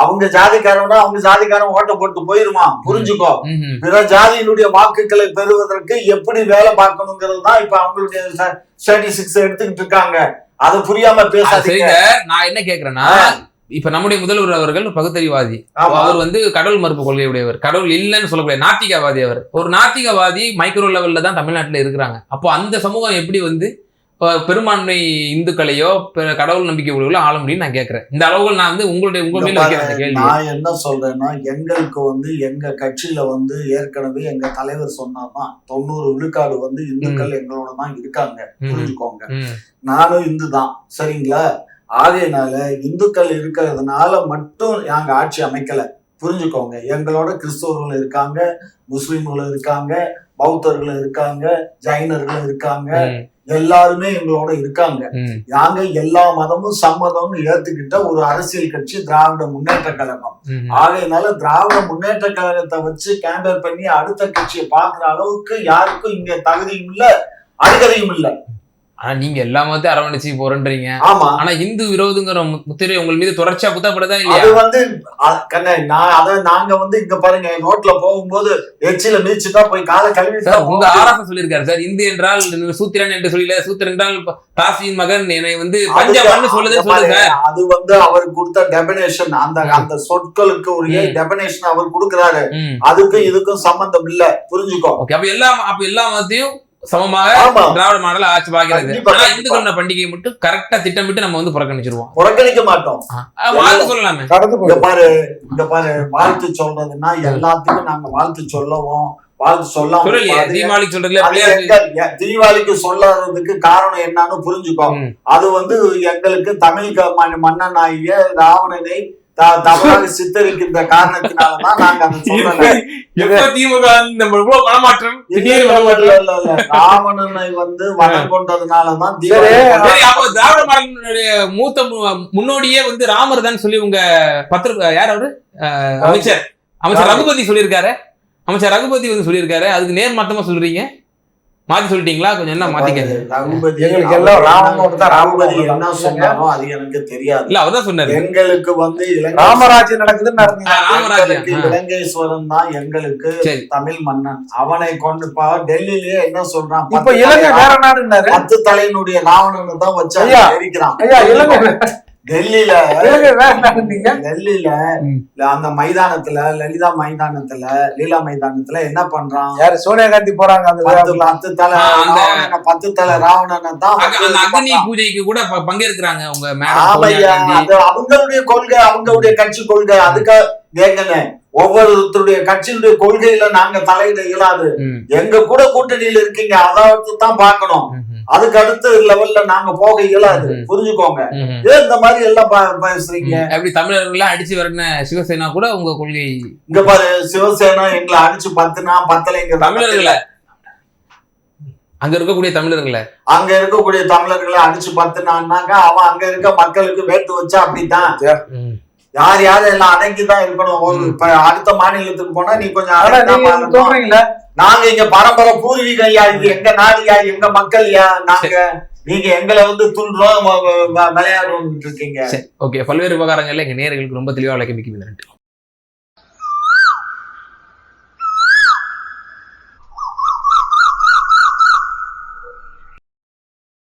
அவங்க ஜாதிக்காரனா அவங்க ஜாதிக்காரன் ஓட்ட போட்டு போயிருமா? புரிஞ்சுக்கோ, பிற ஜாதியினுடைய வாக்குகளை பெறுவதற்கு எப்படி வேலை பார்க்கணுங்கிறது தான் இப்ப அவங்களுடைய ஸ்டாட்டிஸ்டிக்ஸ் எடுத்துக்கிட்டு இருக்காங்க. அது புரியாம பேசாதீங்க. நான் என்ன கேக்குறேன்னா, இப்ப நம்முடைய முதல்வர் அவர்கள் பகுத்தறிவாதி, அவர் வந்து கடவுள் மறுப்பு கொள்கை உடையவர், கடவுள் இல்லைன்னு சொல்லக்கூடிய நாத்திகவாதி. அவர் ஒரு நாத்திகவாதி மைக்ரோ லெவல்ல தான் தமிழ்நாட்டுல இருக்கிறாங்க. அப்போ அந்த சமூகம் எப்படி வந்து பெரும்பான்மை இந்துக்களையோ கடவுள் நம்பிக்கை உள்ளவர்களோ ஆள முடியும் நான் கேட்கிறேன். இந்த அளவுகள் நான் வந்து உங்க மேல கேள்வி. நான் என்ன சொல்றேன்னா, எங்களுக்கு வந்து எங்க கட்சியில வந்து ஏற்கனவே எங்க தலைவர் சொன்னாதான் 90 விழுக்காடு வந்து இந்துக்கள் எங்களோட தான் இருக்காங்க. புரிஞ்சுக்கோங்க, நானும் இந்து தான், சரிங்களா? ஆகையினால இந்துக்கள் இருக்கிறதுனால மட்டும் நாங்க ஆட்சி அமைக்கல. புரிஞ்சுக்கோங்க, எங்களோட கிறிஸ்தவர்களும் இருக்காங்க, முஸ்லிம்களும் இருக்காங்க, பௌத்தர்களும் இருக்காங்க, ஜைனர்களும் இருக்காங்க, எல்லாருமே எங்களோட இருக்காங்க. நாங்க எல்லா மதமும் சம்மதம்னு ஏத்துக்கிட்ட ஒரு அரசியல் கட்சி திராவிட முன்னேற்ற கழகம். ஆகையினால திராவிட முன்னேற்ற கழகத்தை வச்சு கேம்பெயின் பண்ணி அடுத்த கட்சியை பாக்குற அளவுக்கு யாருக்கும் இங்க தகுதியும் இல்ல, அருகதையும் இல்ல. ஆனா நீங்க எல்லா மதத்தையும் அரவணைச்சு போறன்றீங்க. ஆமா, ஆனா இந்து விரோதங்கிற முத்திரை உங்கள் மீது தொடர்ச்சியா குத்தப்படுதா இல்லையா? அது வந்து நாங்க வந்து இங்க பாருங்க, ரோட்ல போகும்போது எச்சில மிதிச்சுட்டா போய் காலை கழுவி. உங்க ஆராசம் சொல்லியிருக்காரு சார், இந்து என்றால் சூத்திரன் என்று சொல்லல, சூத்திரன் என்றால் தாசியின் மகன் என்னை வந்து பஞ்சமன்னு சொல்லுது சொல்லுங்க. அது வந்து அவர் கொடுத்த டெபினேஷன், அந்த சொற்களுக்கு ஒரு டெபினேஷன் அவர் கொடுக்கிறாரு. அதுக்கும் இதுக்கும் சம்பந்தம் இல்ல, புரிஞ்சுக்கோ. அப்ப எல்லா மதத்தையும் சமமாக திராவிட மாடல் ஆட்சி பாக்கிறது. இந்துக்கள பண்டிகை மட்டும் கரெக்டா திட்டமிட்டு நம்ம வந்து புறக்கணிக்க மாட்டோம். வாழ்த்து சொல்லலாமே. இங்க பாரு, வாழ்த்து சொல்றதுன்னா எல்லாத்துக்கும் நாங்க வாழ்த்து சொல்லவும், வாழ்த்து சொல்லாம தீபாவளிக்கு சொல்லாததுக்கு காரணம் என்னன்னு புரிஞ்சுக்கோ. அது வந்து எங்களுக்கு தமிழ் மன்னன் ஆகிய ராவணனை தவறாக சித்தரிக்கின்ற காரணத்தினாலதான் நாங்க ராவணனை வந்து வனம் கொண்டதுனாலதான் திராவிட மாடலினுடைய மூத்த முன்னோடியே வந்து ராமர் தான் சொல்லி உங்க யார் அவரு அமைச்சர் ரகுபதி சொல்லியிருக்காரு. அமைச்சர் ரகுபதி வந்து சொல்லியிருக்காரு. அதுக்கு நேர் மாத்தமா சொல்றீங்க. மாத்தி சொல்லிட்டீங்களா? கொஞ்சம் என்ன மாத்திக்கங்க. ரகுபதி எங்களுக்கு எல்லாம் ராமனோடு தான் ரகுபதி என்ன சொன்னாலும் அது எனக்கு தெரியாது. இல்ல அவர்தான் சொன்னாரு. எங்களுக்கு வந்து ராமராஜ்யம் நடக்குதுன்னு ராமராஜ்யம் இலங்கேஸ்வரன் தான் எங்களுக்கு சரி. தமிழ் மன்னன். அவனை கொண்டு டெல்லியிலேயே என்ன சொல்றான், இப்ப இலங்கை வேற நாடுன்னாரு. 10 தலையினுடைய ராவணனை தான் வச்சு ஐயா, எரிக்கிறான். ஐயா இலங்கை டெல்லியில இலங்கை வேற நாடுன்னீங்க. டெல்லியில அந்த மைதானத்துல லலிதா மைதானத்துல லீலா மைதானத்துல என்ன பண்றான், யாரு சோனியா காந்தி போறாங்க அந்த 10 தலை ராவணனை 10 தலை ராவணனை தான் அந்த அக்னி பூஜைக்கு கூட பங்கேற்கிறாங்க உங்க ஆமையா. அது அவங்களுடைய கொள்கை, அவங்களுடைய கட்சி கொள்கை. அதுக்காக கேங்கன்னு ஒவ்வொருத்தருடைய கட்சியினுடைய கொள்கையில நாங்க தலையிட இயலாது. எங்க கூட கூட்டணியில இருக்கீங்க, அதாவது தான் பாக்கணும். அதுக்கு அடுத்த லெவல்ல நாங்க போக இயலாது, புரிஞ்சுக்கோங்க. ஏன் இந்த மாதிரி எல்லாம் பேசுறீங்க? அப்படி தமிழர்கள் அடிச்சு வரன சிவசேனா கூட உங்க கொள்கை. இங்க பாரு, சிவசேனா எங்களை அடிச்சு 10 பத்தலைங்க தமிழர்களை, அங்க இருக்கக்கூடிய தமிழர்களை அடிச்சு 10 அவன் அங்க இருக்க மக்களுக்கு வேட்டு வச்சா அப்படித்தான். யார் யாரு எல்லாம் அடங்கிதான் இருக்கணும். இப்ப அடுத்த மாநிலத்துக்கு போனா நீ கொஞ்சம் சொல்றீங்களா, நாங்க இங்க பரம்பரை பூர்வீகம் யா, இது எங்க நாடுயா, எங்க மக்கள் யா, நாங்க நீங்க எங்களை வந்து துள்றோம் விளையாடுறோம் இருக்கீங்க. ஓகே, பல்வேறு விவகாரங்கள்ல எங்க நேயர்களுக்கு ரொம்ப தெளிவா விளக்கி மிக்க நன்றி.